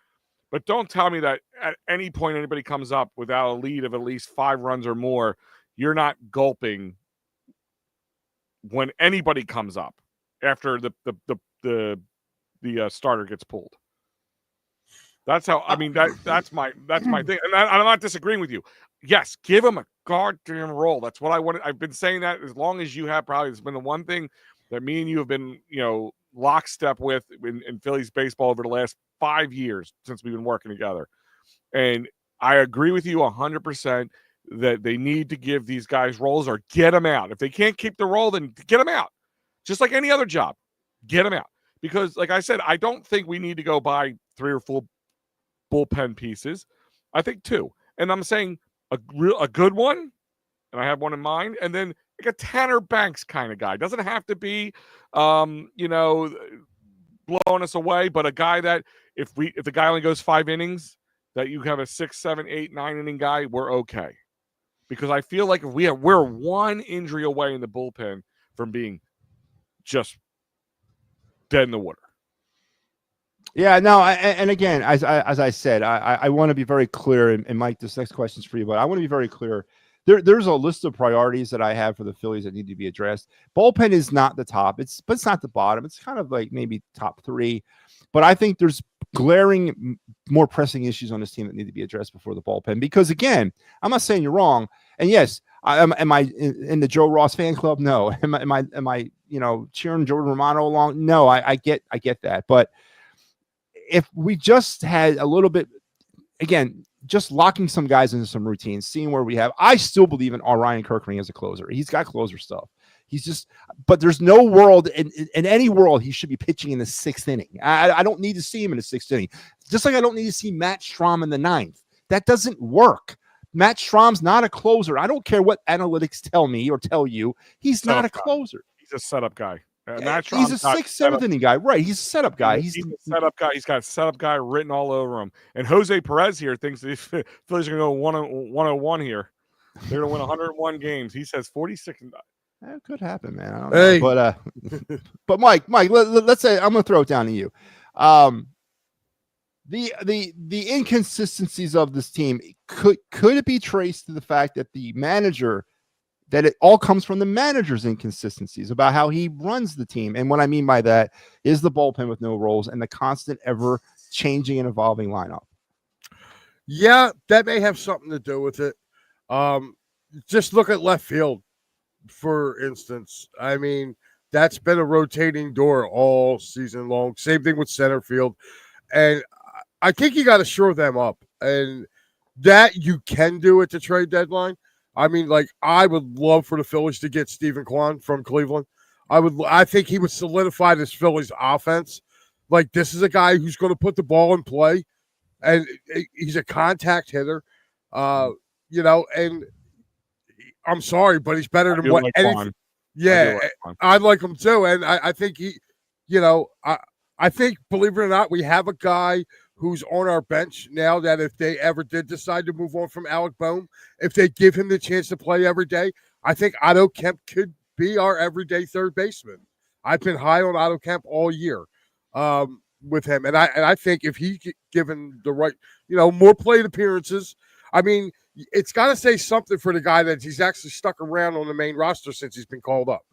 S3: but don't tell me that at any point anybody comes up without a lead of at least 5 runs or more, you're not gulping when anybody comes up after the starter gets pulled. That's how. I mean that's my thing, and I'm not disagreeing with you. Yes, give him a goddamn role. That's what I wanted. I've been saying that as long as you have. Probably it's been the one thing that me and you have been, lockstep with in Phillies baseball over the last 5 years since we've been working together. And I agree with you 100% that they need to give these guys roles or get them out. If they can't keep the role, then get them out. Just like any other job, get them out. Because, like I said, I don't think we need to go buy 3 or 4 bullpen pieces. I think 2. And I'm saying a good one, and I have one in mind, and then like a Tanner Banks kind of guy. Doesn't have to be, blowing us away, but a guy that if the guy only goes 5 innings, that you have a 6, 7, 8, 9 inning guy, we're okay. Because I feel like if we're one injury away in the bullpen from being just dead in the water.
S1: Yeah, no, and again, as I said, I want to be very clear, and Mike, this next question's for you, but I want to be very clear. There's a list of priorities that I have for the Phillies that need to be addressed. Bullpen is not the top, but it's not the bottom. It's kind of like maybe top 3, but I think there's glaring, more pressing issues on this team that need to be addressed before the bullpen. Because again, I'm not saying you're wrong, and yes, am I in the Joe Ross fan club? No. Am I cheering Jordan Romano along? No, I get that, but if we just had a little bit, again, just locking some guys into some routines, seeing where we have, I still believe in Ryan Kirkering as a closer. He's got closer stuff. But there's no world in any world he should be pitching in the 6th inning. I don't need to see him in the 6th inning. Just like I don't need to see Matt Strahm in the 9th. That doesn't work. Matt Strahm's not a closer. I don't care what analytics tell me or tell you. He's not a closer.
S3: He's a setup guy.
S1: He's a 6th, 7th inning guy, right? He's a setup guy.
S3: He's a setup guy. He's got a setup guy written all over him. And Jose Perez here thinks the Phillies are going to go 101 here. They're going to win 101 games. He says 46.
S1: That could happen, man. I don't know. But Mike, let's say I'm going to throw it down to you. The inconsistencies of this team, could it be traced to the fact that the manager? That it all comes from the manager's inconsistencies about how he runs the team. And what I mean by that is the bullpen with no roles and the constant ever changing and evolving lineup.
S2: Yeah, that may have something to do with it. Just look at left field, for instance. I mean, that's been a rotating door all season long. Same thing with center field. And I think you got to shore them up. And that you can do at the trade deadline. I mean, like, I would love for the Phillies to get Stephen Kwan from Cleveland. I think he would solidify this Phillies offense. Like, this is a guy who's going to put the ball in play, and he's a contact hitter. And I'm sorry, but he's better than what anything. Yeah, I like him too, and I think I think, believe it or not, we have a guy who's on our bench now that if they ever did decide to move on from Alec Boehm, if they give him the chance to play every day, I think Otto Kemp could be our everyday third baseman. I've been high on Otto Kemp all year. with him, and I think if he given the right, more plate appearances, I mean, it's got to say something for the guy that he's actually stuck around on the main roster since he's been called up.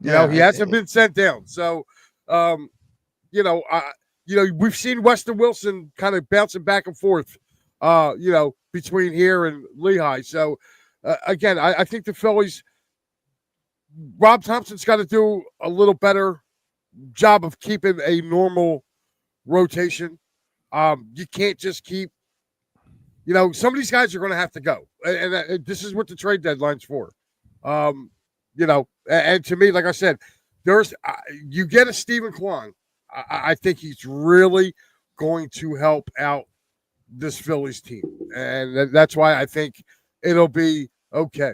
S2: He hasn't been sent down. So, we've seen Weston Wilson kind of bouncing back and forth, between here and Lehigh. So, again, I think the Phillies, Rob Thompson's got to do a little better job of keeping a normal rotation. You can't just keep, some of these guys are going to have to go. And this is what the trade deadline's for. And to me, like I said, you get a Stephen Kwan. I think he's really going to help out this Phillies team. And that's why I think it'll be okay.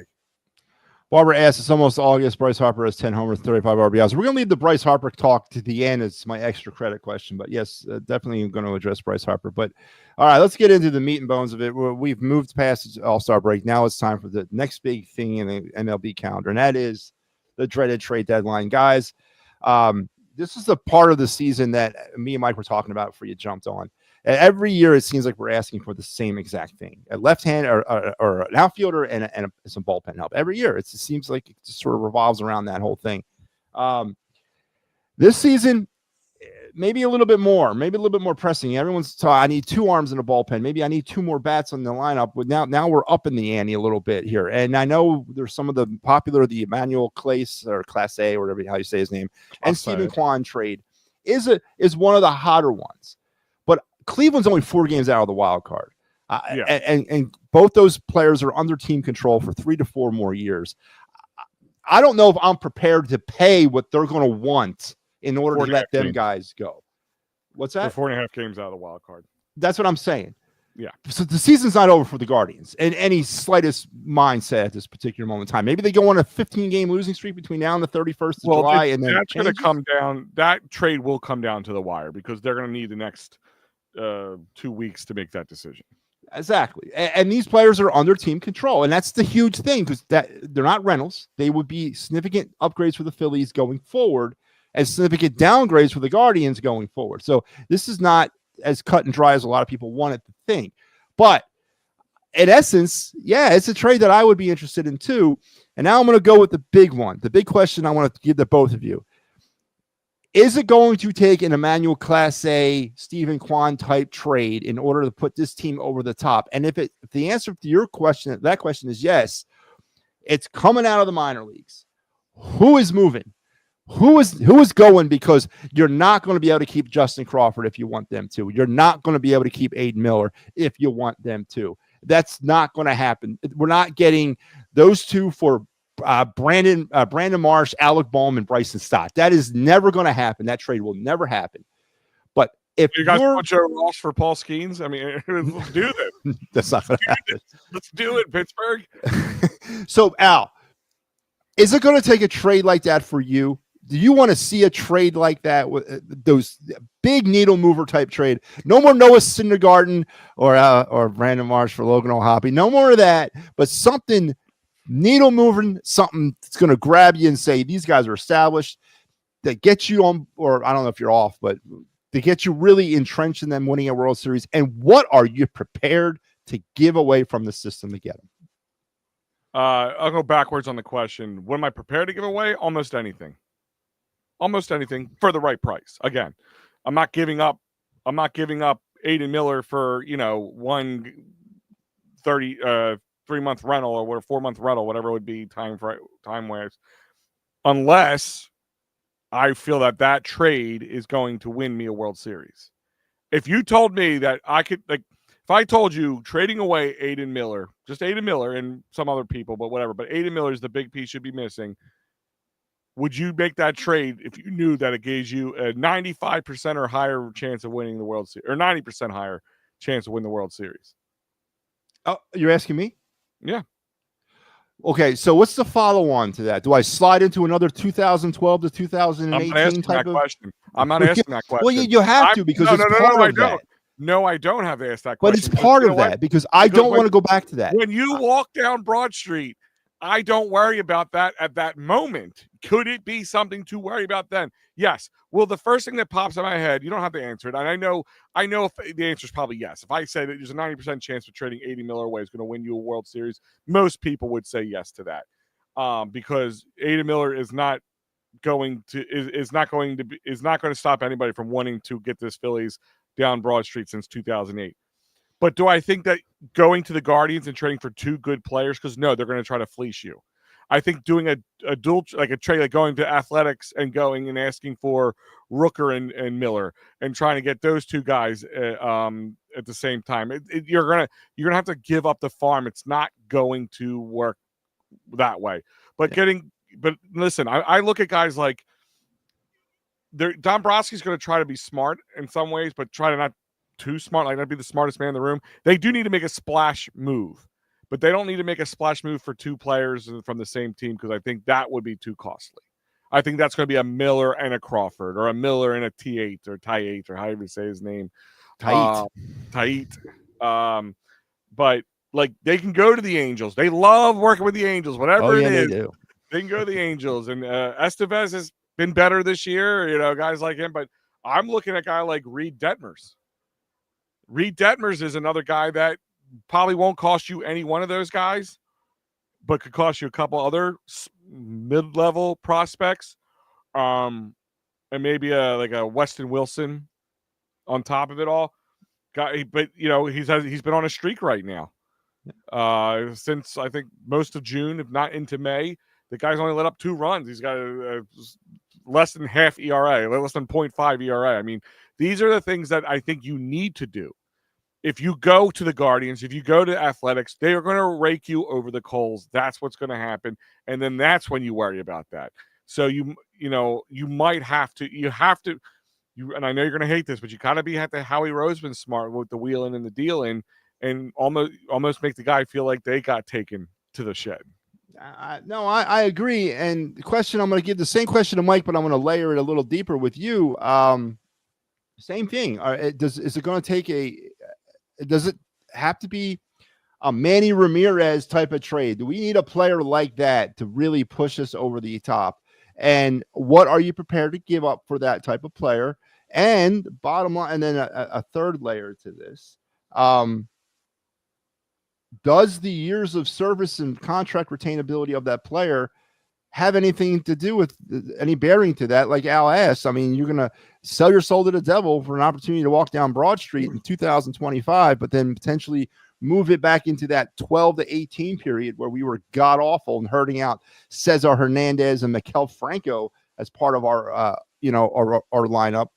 S1: Barbara asks, it's almost August. Bryce Harper has 10 homers, 35 RBIs. We're going to leave the Bryce Harper talk to the end. It's my extra credit question. But yes, definitely going to address Bryce Harper. But all right, let's get into the meat and bones of it. We've moved past All-Star break. Now it's time for the next big thing in the MLB calendar, and that is the dreaded trade deadline. Guys, this is the part of the season that me and Mike were talking about before you jumped on. Every year, it seems like we're asking for the same exact thing: a left hand or an outfielder and some bullpen help. Every year, it seems like it just sort of revolves around that whole thing. This season, maybe a little bit more pressing. Everyone's talking, I need 2 arms in a bullpen. Maybe I need 2 more bats on the lineup. But now we're up in the ante a little bit here. And I know there's some of the Emmanuel Clase or Class A, or whatever how you say his name, and Stephen Kwan trade is one of the hotter ones. Cleveland's only 4 games out of the wild card. And both those players are under team control for 3 to 4 more years. I don't know if I'm prepared to pay what they're going to want in order to let them guys go. What's that?
S3: They're 4.5 games out of the wild card.
S1: That's what I'm saying.
S3: Yeah.
S1: So the season's not over for the Guardians in any slightest mindset at this particular moment in time. Maybe they go on a 15-game losing streak between now and the 31st of July. And then
S3: that's going to come down. That trade will come down to the wire because they're going to need the next 2 weeks to make that decision.
S1: Exactly. And these players are under team control. And that's the huge thing because they're not rentals. They would be significant upgrades for the Phillies going forward and significant downgrades for the Guardians going forward. So this is not as cut and dry as a lot of people want it to think. But in essence, yeah, it's a trade that I would be interested in too. And now I'm going to go with the big one. The big question I want to give to both of you. Is it going to take an Emmanuel Class A, Stephen Kwan type trade in order to put this team over the top? And if the answer to your question, that question is yes, it's coming out of the minor leagues. Who is moving? Who is going? Because you're not going to be able to keep Justin Crawford if you want them to. You're not going to be able to keep Aiden Miller if you want them to. That's not going to happen. We're not getting those two for Brandon Marsh, Alec Bohm, and Bryson Stott. That is never going to happen. That trade will never happen. But if
S3: you guys want Joe Ross for Paul Skeens, I mean, let's do this.
S1: That's not going to happen.
S3: Let's do it, Pittsburgh.
S1: So, Al, is it going to take a trade like that for you? Do you want to see a trade like that with those big needle mover type trade? No more Noah Syndergaard or Brandon Marsh for Logan O'Hoppe. No more of that, but something needle moving, something that's going to grab you and say, these guys are established, that get you on, or I don't know if you're off, but to get you really entrenched in them winning a World Series. And what are you prepared to give away from the system to get them?
S3: I'll go backwards on the question. What am I prepared to give away? Almost anything. Almost anything for the right price. Again, I'm not giving up Aiden Miller for, 3-month rental or 4-month rental, whatever it would be time wise, unless I feel that trade is going to win me a World Series. If you told me that I could, if I told you trading away Aiden Miller, just Aiden Miller and some other people, but whatever, but Aiden Miller is the big piece should be missing. Would you make that trade if you knew that it gives you a 95% or higher chance of winning the World Series, or 90% higher chance of winning the World Series?
S1: Oh, you're asking me?
S3: Yeah.
S1: Okay, so what's the follow-on to that? Do I slide into another 2012 to 2018 type of
S3: question? I'm not asking that question.
S1: Well, you have to because it's part of that.
S3: No, I don't have to ask that
S1: question. But it's part of that because I don't want to go back to that.
S3: When you walk down Broad Street I don't worry about that at that moment. Could it be something to worry about then? Yes. Well, the first thing that pops in my head, you don't have to answer it. And I know if the answer is probably yes. If I say that there's a 90% chance of trading 80 Miller away is going to win you a World Series, most people would say yes to that. Because 80 Miller is not going to stop anybody from wanting to get this Phillies down Broad Street since 2008. But do I think that going to the Guardians and trading for two good players? Because no, they're going to try to fleece you. I think doing a dual, like a trade, like going to Athletics and going and asking for Rooker and Miller and trying to get those two guys at the same time, you're gonna have to give up the farm. It's not going to work that way. But listen, I look at guys like Dombrowski's going to try to be smart in some ways, but try to not too smart, like not be the smartest man in the room. They do need to make a splash move, but they don't need to make a splash move for two players from the same team because I think that would be too costly. I think that's going to be a Miller and a Crawford, or a Miller and a T8 or Ty8 or however you say his name. Tait. But like they can go to the Angels. They love working with the Angels, whatever it is. They can go to the Angels. And Estevez has been better this year, guys like him. But I'm looking at a guy like Reed Detmers. Reed Detmers is another guy that probably won't cost you any one of those guys, but could cost you a couple other mid-level prospects, and maybe a Weston Wilson on top of it all. But he's been on a streak right now. Since I think most of June, if not into May, the guy's only let up 2 runs. He's got a less than half ERA, less than 0.5 ERA. I mean, these are the things that I think you need to do. If you go to the Guardians, if you go to Athletics, they are going to rake you over the coals. That's what's going to happen. And then that's when you worry about that. So you might have to, and I know you're going to hate this, but you kind of have to Howie Roseman smart with the wheeling and the dealing and almost make the guy feel like they got taken to the shed.
S1: I agree. And the question, I'm going to give the same question to Mike, but I'm going to layer it a little deeper with you. Same thing. Does it have to be a Manny Ramirez type of trade? Do we need a player like that to really push us over the top? And what are you prepared to give up for that type of player? And bottom line, and then a third layer to this. Does the years of service and contract retainability of that player have anything to do with any bearing to that? Like Al asked, I mean, you're going to sell your soul to the devil for an opportunity to walk down Broad Street in 2025, but then potentially move it back into that 12 to 18 period where we were god awful and hurting out Cesar Hernandez and Maikel Franco as part of our lineup.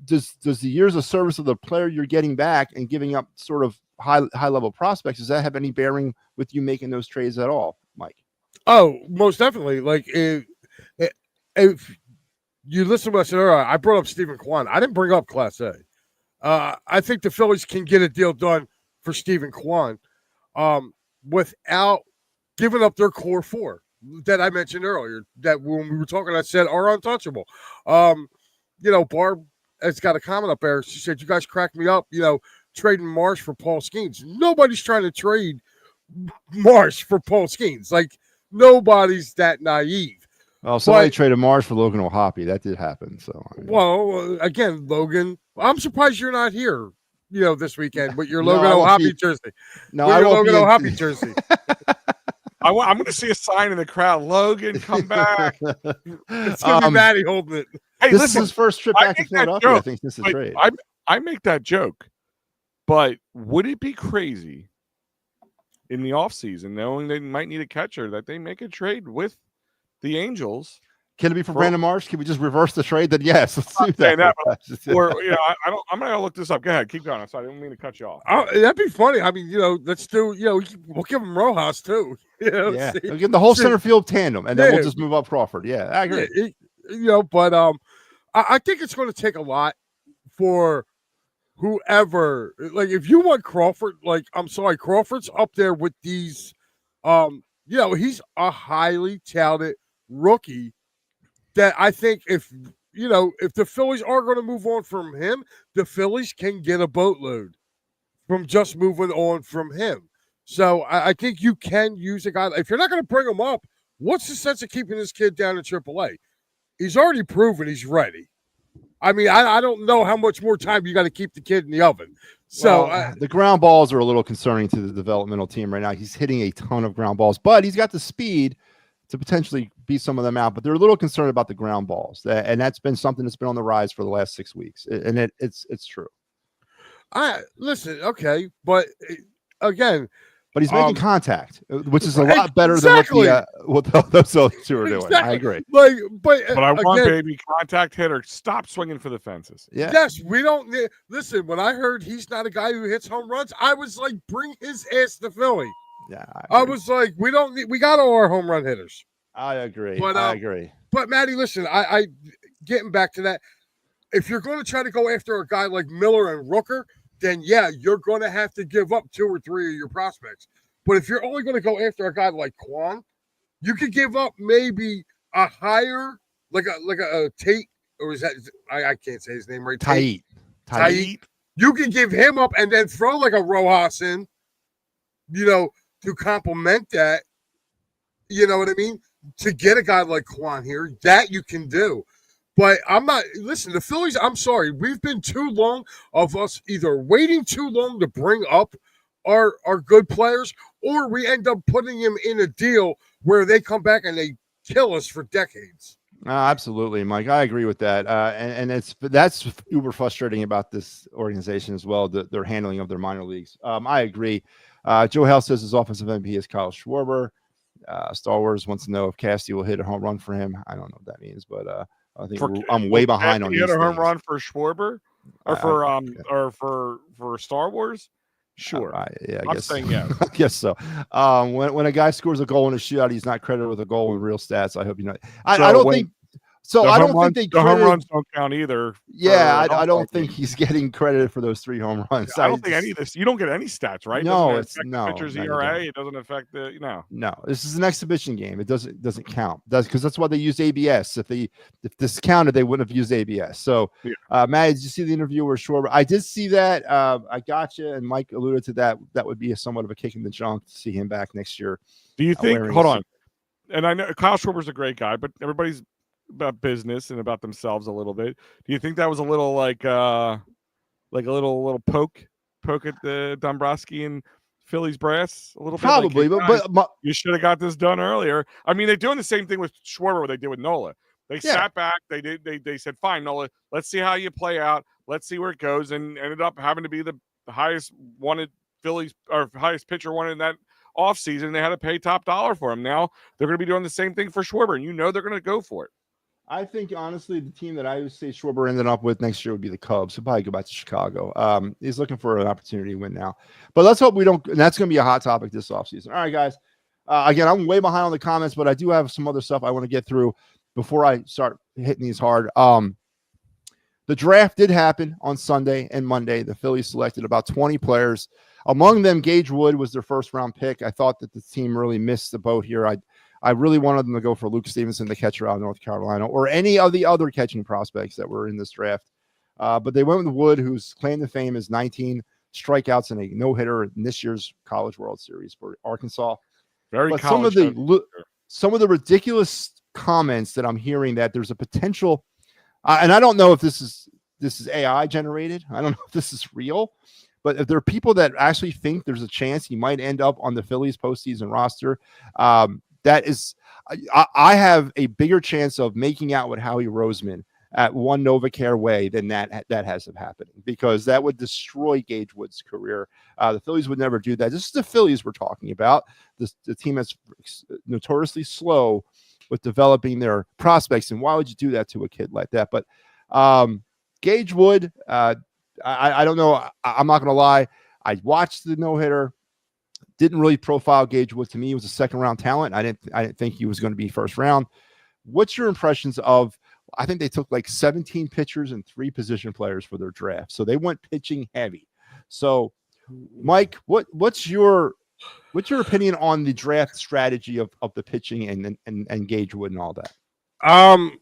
S1: Does the years of service of the player you're getting back and giving up sort of high level prospects, does that have any bearing with you making those trades at all, Mike?
S2: Oh, most definitely. Like if you listen to what I said earlier, I brought up Stephen Kwan. I didn't bring up Class A. I think the Phillies can get a deal done for Stephen Kwan without giving up their core 4 that I mentioned earlier. That when we were talking, I said are untouchable. Barb has got a comment up there. She said, "You guys cracked me up. Trading Marsh for Paul Skeens. Nobody's trying to trade Marsh for Paul Skeens. Like." Nobody's that naive.
S1: Well, somebody traded Marsh for Logan O'Hoppe. That did happen. So,
S2: well, again, Logan, I'm surprised you're not here, this weekend with your Logan O'Hoppe jersey.
S1: No, I won't
S2: Logan O'Hoppe jersey.
S3: I'm going to see a sign in the crowd. Logan, come back.
S2: It's going to be Matty holding it.
S3: Hey,
S1: this is his first trip back to Philadelphia. I think since the trade.
S3: I make that joke, but would it be crazy in the offseason, knowing they might need a catcher, that they make a trade with the Angels?
S1: Can it be for Brandon Marsh? Can we just reverse the trade? Then yes, let's do that.
S3: I'm gonna look this up. Go ahead, keep going. I'm sorry, I didn't mean to cut you off.
S2: That'd be funny. I mean, let's do. We'll give him Rojas too.
S1: We'll give him the whole center field tandem, and then we'll just move up Crawford. Yeah, I agree.
S2: But I think it's going to take a lot for whoever, like, if you want Crawford, like, I'm sorry, Crawford's up there with these, he's a highly talented rookie that I think if the Phillies are going to move on from him, the Phillies can get a boatload from just moving on from him. So I think you can use a guy. If you're not going to bring him up, what's the sense of keeping this kid down in AAA? He's already proven he's ready. I mean, I don't know how much more time you got to keep the kid in the oven. So
S1: the ground balls are a little concerning to the developmental team right now. He's hitting a ton of ground balls, but he's got the speed to potentially beat some of them out. But they're a little concerned about the ground balls, and that's been something that's been on the rise for the last 6 weeks, and it's true.
S2: Listen, okay, but again.
S1: But he's making contact, which is a lot better than what those two are doing. Exactly. I agree.
S2: But
S3: I want baby contact hitter. Stop swinging for the fences.
S2: Yeah. Yes, we don't. Listen, when I heard he's not a guy who hits home runs, I was like, bring his ass to Philly.
S1: Yeah,
S2: I was like, we got all our home run hitters.
S1: I agree. I agree.
S2: But Matty, listen, I getting back to that. If you're going to try to go after a guy like Miller and Rooker, then yeah, you're going to have to give up 2 or 3 of your prospects. But if you're only going to go after a guy like Kwan, you could give up maybe a higher, like a Tate, or is that I can't say his name right?
S1: Tate.
S2: You can give him up and then throw like a Rojas in, to complement that. You know what I mean? To get a guy like Kwan here, that you can do. But I'm not. Listen, the Phillies, I'm sorry. We've been too long of us either waiting too long to bring up our good players, or we end up putting them in a deal where they come back and they kill us for decades.
S1: Absolutely, Mike. I agree with that. And that's uber frustrating about this organization as well, their handling of their minor leagues. I agree. Joe Hale says his offensive MVP is Kyle Schwarber. Star Wars wants to know if Casty will hit a home run for him. I don't know what that means, but I think I'm way behind on these things.
S3: Hit a home run for Schwarber, or for Star Wars. Sure. I'm saying yes.
S1: I guess so. When a guy scores a goal in a shootout, he's not credited with a goal in real stats. I hope you know. I don't think. So I don't think
S3: the home runs don't count either.
S1: Yeah, I don't think he's getting credit for those 3 home runs.
S3: I don't think any of this. You don't get any stats, right?
S1: No, it's no.
S3: Pitcher's ERA. It doesn't affect the
S1: No, this is an exhibition game. It doesn't count. Because that's why they use ABS. If this counted, they wouldn't have used ABS. So, Matt, did you see the interview where Schwarber? I did see that. I got you, and Mike alluded to that. That would be somewhat of a kick in the junk to see him back next year.
S3: Do you think? Hold on. And I know Kyle Schwarber's a great guy, but everybody's about business and about themselves a little bit. Do you think that was a little like a little poke at the Dombrowski and Phillies brass a little
S1: probably,
S3: bit? Probably, but you should have got this done earlier. I mean, they're doing the same thing with Schwarber what they did with Nola. They sat back. They said, fine, Nola, let's see how you play out. Let's see where it goes, and ended up having to be the highest wanted Phillies or highest pitcher wanted in that offseason. They had to pay top dollar for him. Now they're going to be doing the same thing for Schwarber, and they're going to go for it.
S1: I think, honestly, the team that I would say Schwarber ended up with next year would be the Cubs. He'll probably go back to Chicago. He's looking for an opportunity to win now. But let's hope we don't – and that's going to be a hot topic this offseason. All right, guys. Again, I'm way behind on the comments, but I do have some other stuff I want to get through before I start hitting these hard. The draft did happen on Sunday and Monday. The Phillies selected about 20 players. Among them, Gage Wood was their first-round pick. I thought that the team really missed the boat here. I really wanted them to go for Luke Stevenson, the catcher out of North Carolina, or any of the other catching prospects that were in this draft. But they went with Wood, whose claim to fame is 19 strikeouts and a no-hitter in this year's College World Series for Arkansas.
S3: But
S1: some of the ridiculous comments that I'm hearing that there's a potential, and I don't know if this is AI generated. I don't know if this is real. But if there are people that actually think there's a chance he might end up on the Phillies postseason roster, that is, I have a bigger chance of making out with Howie Roseman at one NovaCare way than that has of happening, because that would destroy Gage Wood's career. The Phillies would never do that. This is the Phillies we're talking about. The team that's notoriously slow with developing their prospects. And why would you do that to a kid like that? But Gage Wood, I don't know. I'm not going to lie. I watched the no-hitter. Didn't really profile Gage Wood. To me, he was a second-round talent. I didn't think he was going to be first round. What's your impressions of? I think they took like 17 pitchers and 3 position players for their draft, so they went pitching heavy. So, Mike, what's your opinion on the draft strategy of the pitching and Gage Wood and all that?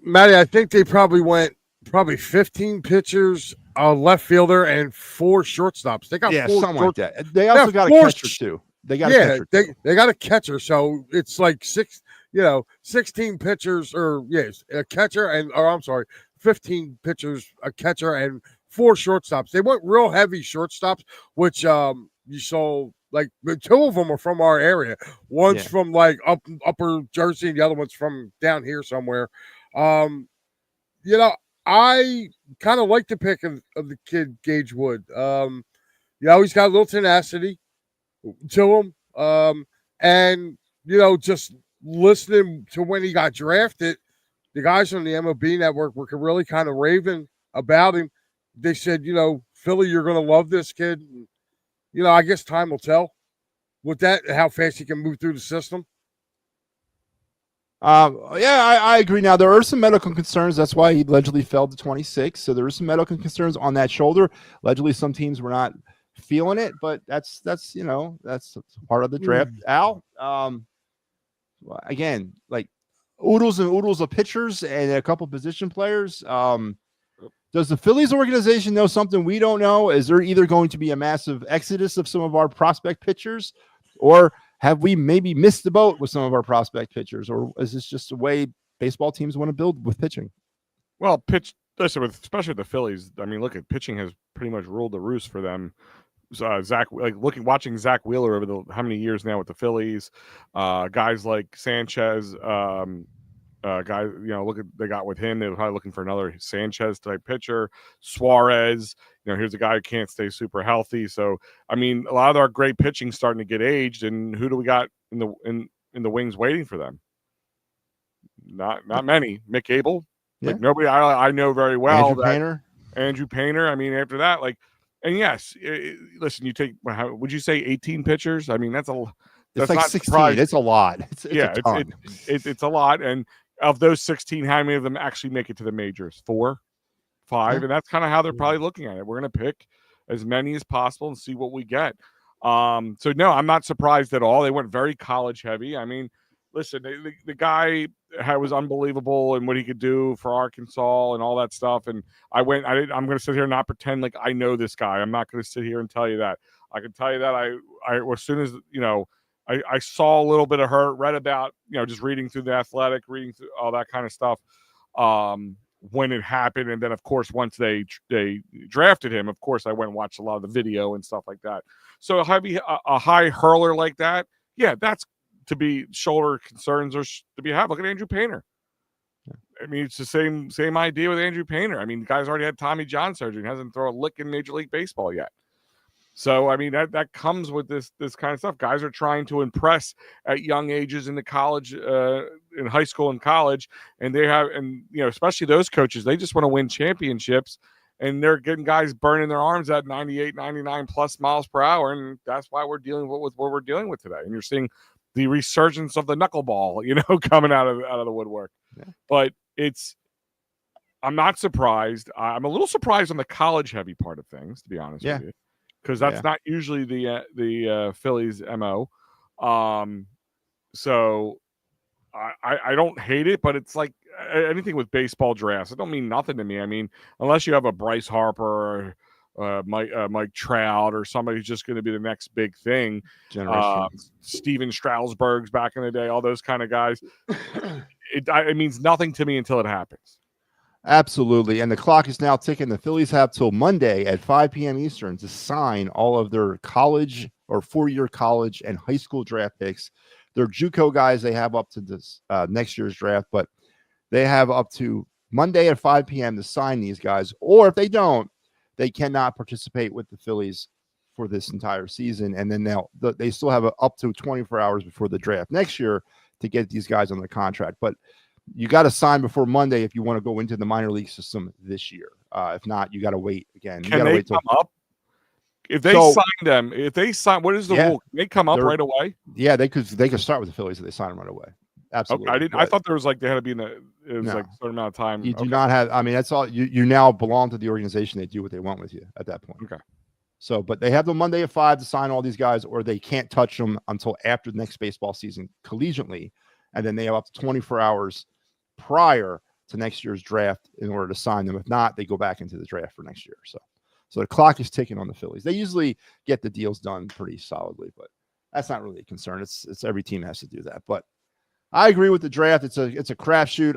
S2: Matty, I think they probably went 15 pitchers, a left fielder, and 4 shortstops. They got 4
S1: something like that. They also got a catcher too. They got a catcher.
S2: They got a catcher, so it's like 16 pitchers, or a catcher I'm sorry, 15 pitchers, a catcher, and 4 shortstops. They went real heavy shortstops, which you saw, like, 2 of them are from our area. One's from like upper Jersey, and the other one's from down here somewhere. I kind of like the pick of the kid Gage Wood. He's got a little tenacity to him. And just listening to when he got drafted, the guys on the MLB network were really kind of raving about him. They said, Philly, you're going to love this kid. I guess time will tell with that, how fast he can move through the system.
S1: I agree. Now, there are some medical concerns. That's why he allegedly fell to 26. So there are some medical concerns on that shoulder. Allegedly, some teams were not feeling it, but that's part of the draft. Al, again, like oodles and oodles of pitchers and a couple position players. Does the Phillies organization know something we don't know? Is there either going to be a massive exodus of some of our prospect pitchers, or have we maybe missed the boat with some of our prospect pitchers, or is this just the way baseball teams want to build with pitching?
S3: Well, especially with the Phillies. I mean, look, at pitching has pretty much ruled the roost for them. Watching Zach Wheeler over how many years now with the Phillies, guys like Sanchez, guys, they got with him. They were probably looking for another Sanchez type pitcher. Suarez, here's a guy who can't stay super healthy. So, I mean, a lot of our great pitching starting to get aged, and who do we got in the wings waiting for them? Not many. Mick Abel, like nobody I know very well. Andrew Painter. I mean, after that, and yes, listen, you take, would you say 18 pitchers? I mean, that's
S1: like 16. Surprising. It's a lot.
S3: It's a lot. And of those 16, how many of them actually make it to the majors? 4, 5, and that's kind of how they're probably looking at it. We're going to pick as many as possible and see what we get. So no, I'm not surprised at all. They went very college heavy. I mean, listen, the guy was unbelievable in what he could do for Arkansas and all that stuff. And I'm going to sit here and not pretend like I know this guy. I'm not going to sit here and tell you that. I can tell you that I as soon as I saw a little bit of her, read about, just reading through The Athletic, reading through all that kind of stuff when it happened. And then, of course, once they drafted him, of course, I went and watched a lot of the video and stuff like that. So a high hurler like that, that's to be shoulder concerns or to be have. Look at Andrew Painter. I mean, it's the same idea with Andrew Painter. I mean, the guy's already had Tommy John surgery and hasn't thrown a lick in Major League Baseball yet. So, I mean, that comes with this kind of stuff. Guys are trying to impress at young ages in the college, in high school and college, and especially those coaches, they just want to win championships, and they're getting guys burning their arms at 98, 99 plus miles per hour, and that's why we're dealing with what we're dealing with today. And you're seeing the resurgence of the knuckleball, coming out of the woodwork. Yeah. But I'm not surprised. I'm a little surprised on the college heavy part of things, to be honest with you. Because that's not usually the Phillies' MO. So I don't hate it, but it's like anything with baseball drafts. It don't mean nothing to me. I mean, unless you have a Bryce Harper or Mike Trout or somebody who's just going to be the next big thing. Steven Strasburg's back in the day, all those kind of guys. It means nothing to me until it happens.
S1: Absolutely. And the clock is now ticking. The Phillies have till Monday at 5 p.m. Eastern to sign all of their college or 4-year college and high school draft picks. Their JUCO guys, they have up to this next year's draft, but they have up to Monday at 5 p.m. to sign these guys. Or if they don't, they cannot participate with the Phillies for this entire season. And then they still have up to 24 hours before the draft next year to get these guys on the contract. But you got to sign before Monday if you want to go into the minor league system this year. If not, you got to wait again.
S3: Can they come up? If they what is the rule? Can they come up right away?
S1: Yeah, they could start with the Phillies if they sign them right away. Absolutely.
S3: Okay, I thought there was they had to be like a certain amount of time.
S1: You do not have. I mean, that's all. You now belong to the organization. They do what they want with you at that point.
S3: Okay.
S1: So, but they have the Monday at 5 to sign all these guys, or they can't touch them until after the next baseball season collegiately, and then they have up to 24 hours prior to next year's draft in order to sign them. If not, they go back into the draft for next year. So the clock is ticking on the Phillies. They usually get the deals done pretty solidly, but that's not really a concern. It's every team has to do that. But I agree with the draft. It's a crapshoot.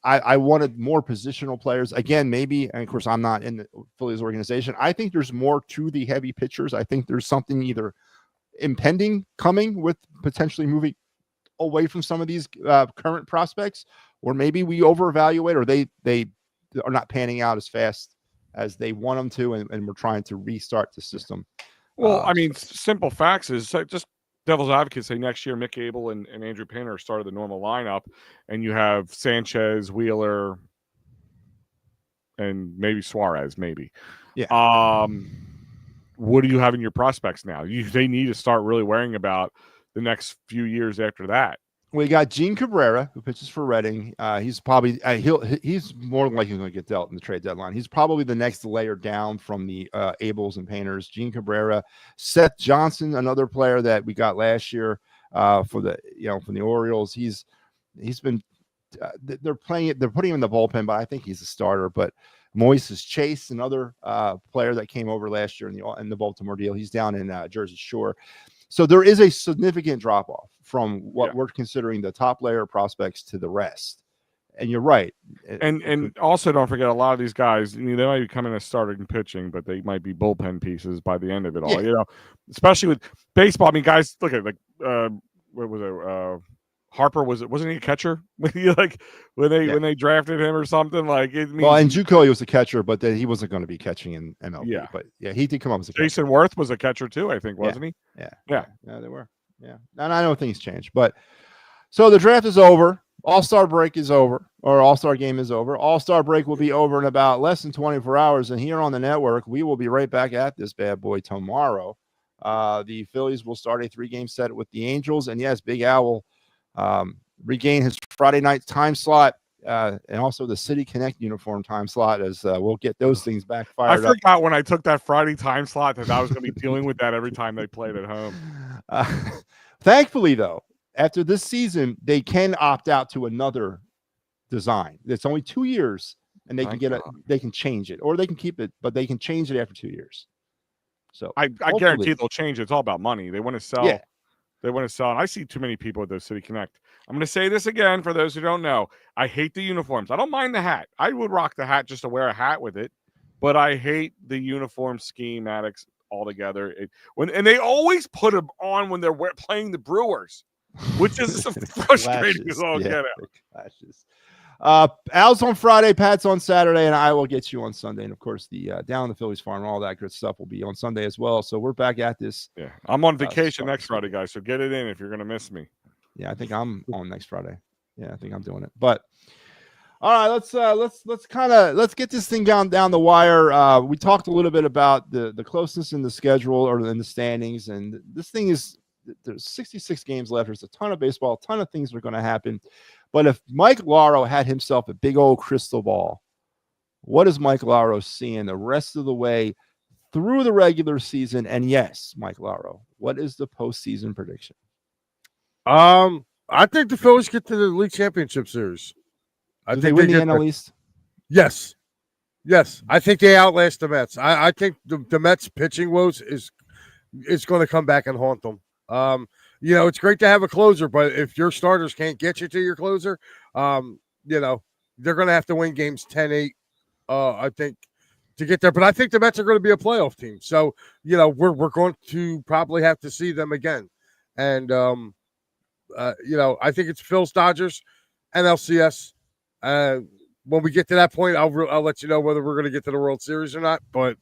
S1: I wanted more positional players. Again, maybe, and of course, I'm not in the Phillies organization. I think there's more to the heavy pitchers. I think there's something either impending coming with potentially moving away from some of these current prospects, or maybe we over-evaluate, or they are not panning out as fast as they want them to, and we're trying to restart the system.
S3: Well, I mean, simple facts is just devil's advocate say next year Mick Abel and Andrew Painter started the normal lineup, and you have Sanchez, Wheeler, and maybe Suarez, maybe.
S1: Yeah.
S3: What do you have in your prospects now? They need to start really worrying about the next few years after that.
S1: We got Gene Cabrera, who pitches for Reading. He's probably he's more than likely going to get dealt in the trade deadline. He's probably the next layer down from the Abels and Painters. Gene Cabrera, Seth Johnson, another player that we got last year from the Orioles. He's been they're putting him in the bullpen, but I think he's a starter. But Moises Chase, another player that came over last year in the Baltimore deal. He's down in Jersey Shore. So there is a significant drop-off from what we're considering the top layer prospects to the rest. And you're right.
S3: And also don't forget, a lot of these guys, they might be coming as starting and pitching, but they might be bullpen pieces by the end of it all.
S1: Yeah.
S3: Especially with baseball. I mean, guys, look at what was it? Harper wasn't he a catcher? Like when they drafted him or something? Like it means
S1: in JUCO he was a catcher, but then he wasn't going to be catching in MLB.
S3: Yeah.
S1: But he did come up as a catcher.
S3: Jason Worth was a catcher too, I think, wasn't he?
S1: Yeah, they were. Yeah. And I know things change. But so the draft is over. All-Star break is over, or All-Star game is over. All-Star break will be over in about less than 24 hours. And here on the network, we will be right back at this bad boy tomorrow. The Phillies will start a 3-game set with the Angels. And yes, Big Al will regain his Friday night time slot and also the City Connect uniform time slot, as we'll get those things back fired
S3: up. I forgot when I took that Friday time slot that I was going to be dealing with that every time they played at home.
S1: Thankfully, though, after this season, they can opt out to another design. It's only 2 years, and they they can change it, or they can keep it, but they can change it after 2 years. So
S3: I guarantee they'll change it. It's all about money. They want to sell. Yeah. They want to sell. And I see too many people at those City Connect. I'm going to say this again for those who don't know. I hate the uniforms. I don't mind the hat. I would rock the hat just to wear a hat with it. But I hate the uniform schematics altogether. And they always put them on when they're playing the Brewers, which is frustrating as all get out.
S1: Al's on Friday, Pat's on Saturday, and I will get you on Sunday. And of course, the Down the Phillies Farm, all that good stuff will be on Sunday as well. So we're back at this.
S3: Yeah, I'm on vacation next Friday, guys. So get it in if you're going to miss me.
S1: Yeah, I think I'm on next Friday. Yeah, I think I'm doing it. But all right, let's get this thing down the wire. We talked a little bit about the closeness in the schedule or in the standings, and this thing is there's 66 games left. There's a ton of baseball, a ton of things are going to happen. But if Mike Lauro had himself a big old crystal ball, what is Mike Lauro seeing the rest of the way through the regular season? And yes, Mike Lauro, what is the postseason prediction?
S2: I think the Phillies get to the League Championship Series.
S1: Do they win the NL East?
S2: Yes. I think they outlast the Mets. I think the Mets pitching woes is going to come back and haunt them. It's great to have a closer, but if your starters can't get you to your closer, they're going to have to win games 10-8, I think, to get there. But I think the Mets are going to be a playoff team. So, we're going to probably have to see them again. And, I think it's Phil's Dodgers, NLCS. When we get to that point, I'll let you know whether we're going to get to the World Series or not. But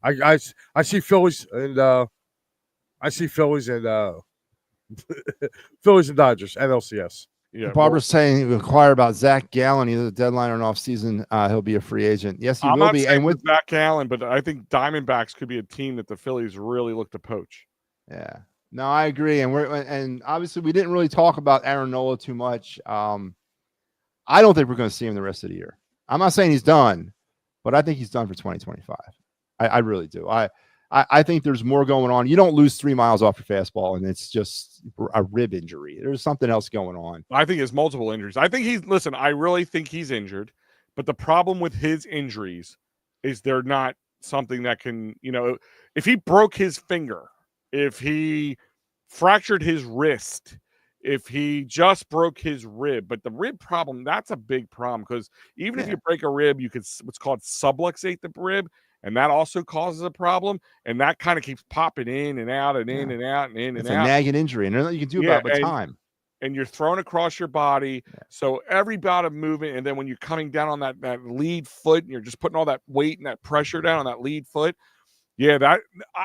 S2: I see Phillies and Phillies and Dodgers, NLCS.
S1: Yeah, Barbara's saying inquire about Zach Gallen, either the deadline or an offseason. He'll be a free agent. Yes, he will be.
S3: And with Zach Gallen, but I think Diamondbacks could be a team that the Phillies really look to poach.
S1: Yeah, no, I agree. And obviously we didn't really talk about Aaron Nola too much. I don't think we're going to see him the rest of the year. I'm not saying he's done, but I think he's done for 2025. I really do. I think there's more going on. You don't lose 3 miles off your fastball and it's just a rib injury. There's something else going on.
S3: I think it's multiple injuries. I really think he's injured, but the problem with his injuries is they're not something that can, if he broke his finger, if he fractured his wrist, if he just broke his rib. But the rib problem, that's a big problem, because even if you break a rib, you could what's called subluxate the rib, and that also causes a problem, and that kind of keeps popping in and out and in and out and in and out.
S1: It's a nagging injury, and nothing you can do about it but time.
S3: And you're thrown across your body, so every bout of movement, and then when you're coming down on that lead foot, and you're just putting all that weight and that pressure down on that lead foot.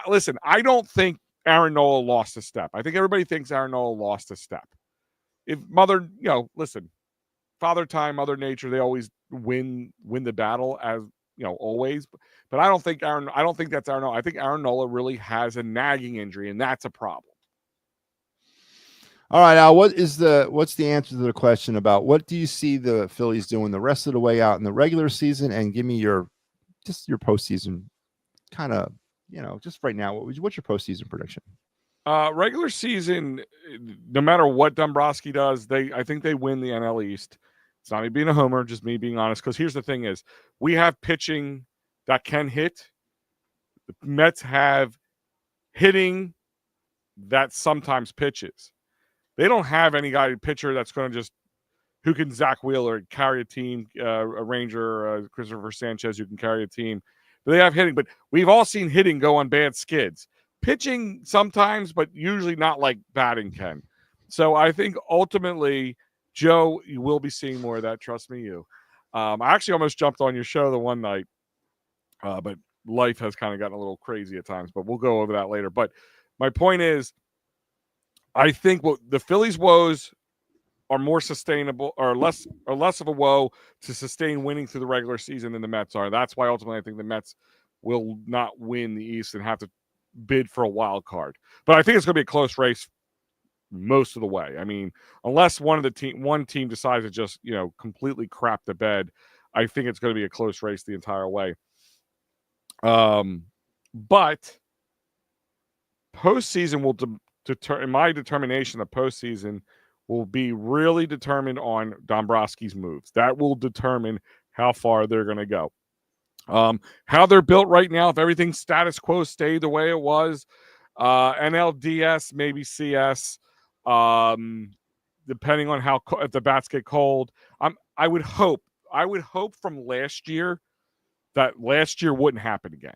S3: Listen, I don't think Aaron Nola lost a step. I think everybody thinks Aaron Nola lost a step. If Father Time, Mother Nature, they always win the battle, as always. But I don't think that's Aaron Nola. I think Aaron Nola really has a nagging injury, and that's a problem.
S1: All right, Al, what's the answer to the question about what do you see the Phillies doing the rest of the way out in the regular season? And give me your postseason kind of, just right now. What's your postseason prediction?
S3: Regular season, no matter what Dombrowski does, I think they win the NL East. It's not me being a homer, just me being honest. Because here's the thing: is we have pitching that can hit. The Mets have hitting that sometimes pitches. They don't have any pitcher that's going to just who can Zach Wheeler carry a team, a Ranger, Christopher Sanchez who can carry a team. But they have hitting, but we've all seen hitting go on bad skids. Pitching sometimes, but usually not like batting can. So I think ultimately, Joe, you will be seeing more of that. Trust me, you. I actually almost jumped on your show the one night, but life has kind of gotten a little crazy at times. But we'll go over that later. But my point is, I think the Phillies' woes are more sustainable, or less of a woe to sustain winning through the regular season than the Mets are. That's why ultimately I think the Mets will not win the East and have to bid for a wild card. But I think it's going to be a close race most of the way. I mean, unless one team decides to just completely crap the bed, I think it's going to be a close race the entire way. But postseason will in my determination, the postseason will be really determined on Dombrowski's moves. That will determine how far they're going to go. How they're built right now, if everything's status quo stayed the way it was, NLDS, maybe CS, depending on if the bats get cold. I would hope from last year that last year wouldn't happen again.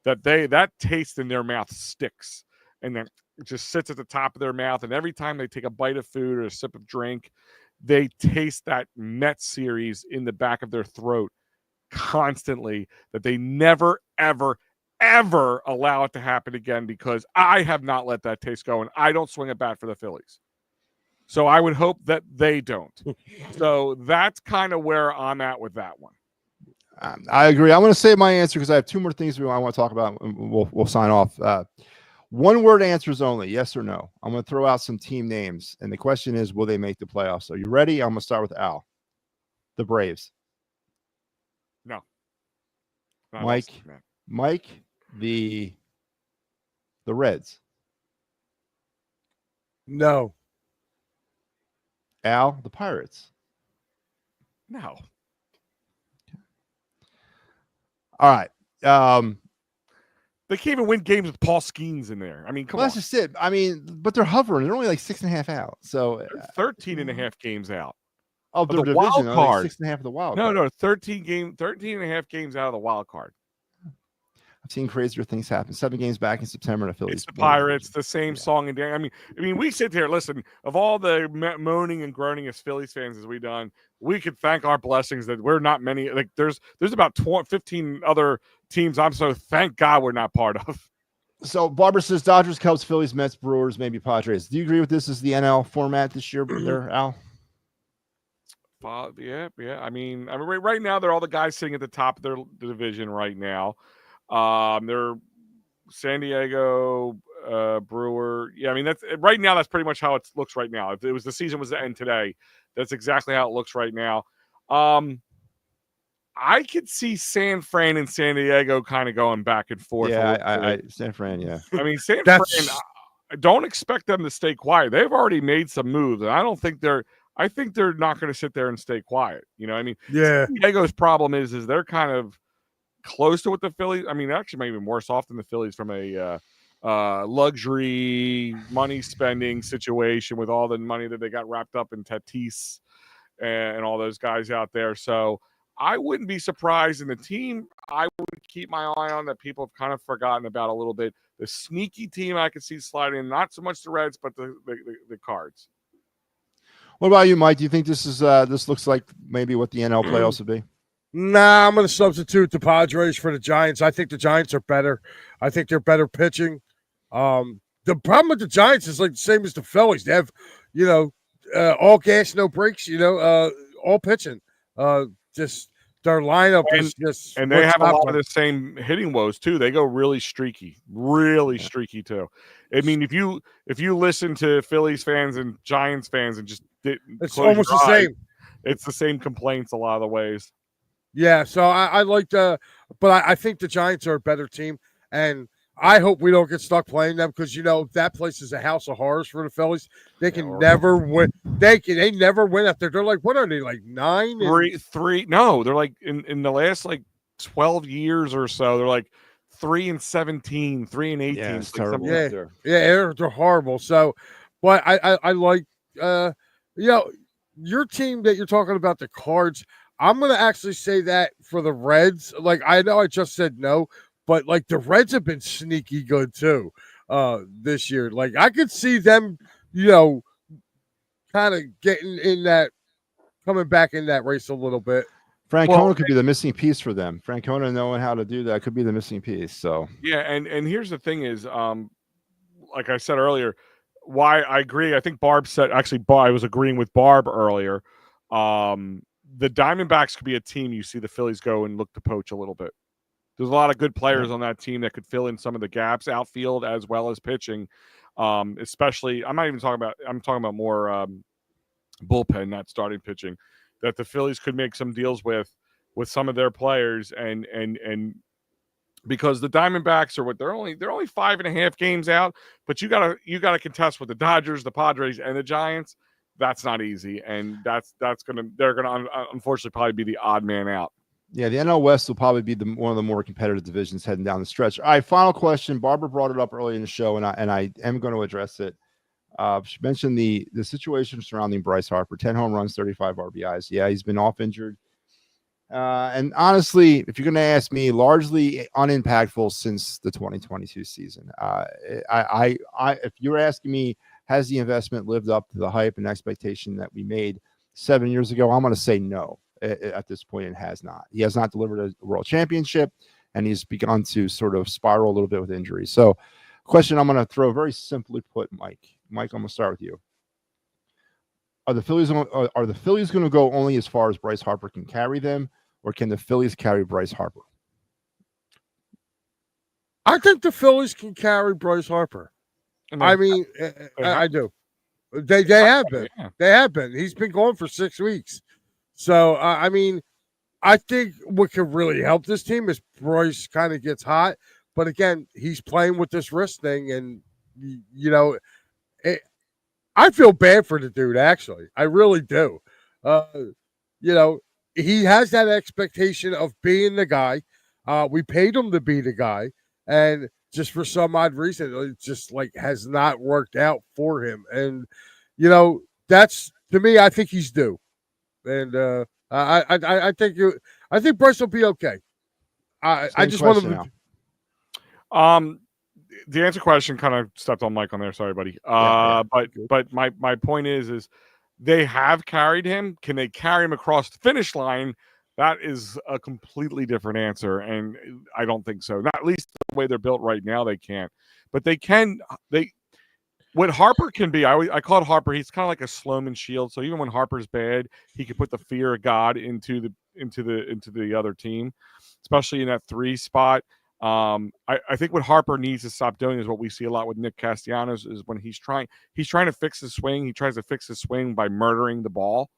S3: That taste in their mouth sticks, and then it just sits at the top of their mouth. And every time they take a bite of food or a sip of drink, they taste that Mets series in the back of their throat constantly, that they never, ever, ever allow it to happen again, because I have not let that taste go, and I don't swing a bat for the Phillies. So I would hope that they don't. So that's kind of where I'm at with that one.
S1: I agree. I'm going to say my answer because I have two more things I want to talk about. We'll sign off. One word answers only, yes or no. I'm going to throw out some team names, and the question is, will they make the playoffs? Are you ready? I'm going to start with Al. The Braves.
S3: No.
S1: Mike, the Reds.
S2: No.
S1: Al, the Pirates.
S3: No.
S1: All right.
S3: They can't even win games with Paul Skeens in there. I mean, come on.
S1: That's just it. I mean, but they're hovering. They're only like 6.5 out. So
S3: they're 13 and a half games out
S1: of their division.
S3: Wild card.
S1: Like 6.5 of the wild card.
S3: No, 13 and a half games out of the wild card.
S1: I've seen crazier things happen. 7 games back in September in the Phillies.
S3: It's the Pirates, the same song and dance. I mean, we sit here. Listen, of all the moaning and groaning as Phillies fans as we've done, we could thank our blessings that we're not many. Like there's about 15 other teams. Thank God we're not part of. So Barbara says Dodgers, Cubs, Phillies, Mets, Brewers, maybe Padres. Do you agree with this as the NL format this year, there, Al? Yeah. I mean, right now they're all the guys sitting at the top of their division right now. They're San Diego, Brewer. Yeah, I mean that's right now. That's pretty much how it looks right now. If the season was to end today, that's exactly how it looks right now. I could see San Fran and San Diego kind of going back and forth.
S1: Yeah, San Fran. Yeah,
S3: I mean San Fran. I don't expect them to stay quiet. They've already made some moves, and I think they're not going to sit there and stay quiet. I mean,
S2: yeah.
S3: San Diego's problem is they're kind of close to what the Phillies. I mean, actually, maybe worse off than the Phillies from a luxury money spending situation with all the money that they got wrapped up in Tatis and all those guys out there. So I wouldn't be surprised in the team. I would keep my eye on that people have kind of forgotten about a little bit. The sneaky team I could see sliding, not so much the Reds, but the Cards.
S1: What about you, Mike? Do you think this is this looks like maybe what the NL playoffs would be?
S2: Nah, I'm going to substitute the Padres for the Giants. I think the Giants are better. I think they're better pitching. The problem with the Giants is like the same as the Phillies. They have, all gas, no brakes. All pitching. Just their lineup is just,
S3: and they have a lot of the same hitting woes too. They go really streaky too. I mean, if you listen to Phillies fans and Giants fans and just
S2: it's almost the same.
S3: It's the same complaints a lot of the ways.
S2: Yeah, so I like but I think the Giants are a better team, and I hope we don't get stuck playing them because that place is a house of horrors for the Phillies. They can never win. They never win after they're like, what are they, like 9?
S3: Three. No, they're like in the last like 12 years or so. They're like 3-17, 3-18.
S1: Yeah, it's terrible.
S2: Yeah, they're horrible. So, but I like your team that you're talking about, the Cards. I'm going to actually say that for the Reds. Like, I know I just said no, but, like, the Reds have been sneaky good, too, this year. Like, I could see them, kind of getting in that – coming back in that race a little bit.
S1: Francona could be the missing piece for them. Francona knowing how to do that could be the missing piece. So
S3: yeah, and here's the thing is, like I said earlier, why I agree. I think Barb said – actually, I was agreeing with Barb earlier. The Diamondbacks could be a team you see the Phillies go and look to poach a little bit. There's a lot of good players on that team that could fill in some of the gaps, outfield as well as pitching. Especially, I'm talking about more bullpen, not starting pitching, that the Phillies could make some deals with some of their players, and because the Diamondbacks are they're only 5.5 games out, but you gotta contest with the Dodgers, the Padres, and the Giants. That's not easy, and they're gonna unfortunately probably be the odd man out.
S1: Yeah, the NL West will probably be one of the more competitive divisions heading down the stretch. All right, final question. Barbara brought it up early in the show, and I am going to address it. She mentioned the situation surrounding Bryce Harper: 10 home runs, 35 RBIs. Yeah, he's been off injured, and honestly, if you're going to ask me, largely unimpactful since the 2022 season. If you're asking me, has the investment lived up to the hype and expectation that we made 7 years ago? I'm going to say no. At this point, it has not. He has not delivered a world championship, and he's begun to sort of spiral a little bit with injuries. So, question I'm going to throw very simply put, Mike. Mike, I'm going to start with you. Are the Phillies going to go only as far as Bryce Harper can carry them, or can the Phillies carry Bryce Harper?
S2: I think the Phillies can carry Bryce Harper. I mean, I do. They have been. Yeah. They have been. He's been going for 6 weeks. So, I mean, I think what could really help this team is Bryce kind of gets hot. But, again, he's playing with this wrist thing. And, I feel bad for the dude, actually. I really do. He has that expectation of being the guy. We paid him to be the guy. And just for some odd reason, it just like has not worked out for him. And, that's, to me, I think he's due. And I think Bryce will be okay. I just want to.
S3: The answer question kind of stepped on Mike on there. Sorry, buddy. But my point is they have carried him. Can they carry him across the finish line? That is a completely different answer, and I don't think so. Not at least the way they're built right now, they can't. But they can. What Harper can be, I call it Harper. He's kind of like a Sloman shield. So even when Harper's bad, he can put the fear of God into the other team, especially in that 3 spot. I think what Harper needs to stop doing is what we see a lot with Nick Castellanos is when he's trying to fix his swing. He tries to fix his swing by murdering the ball,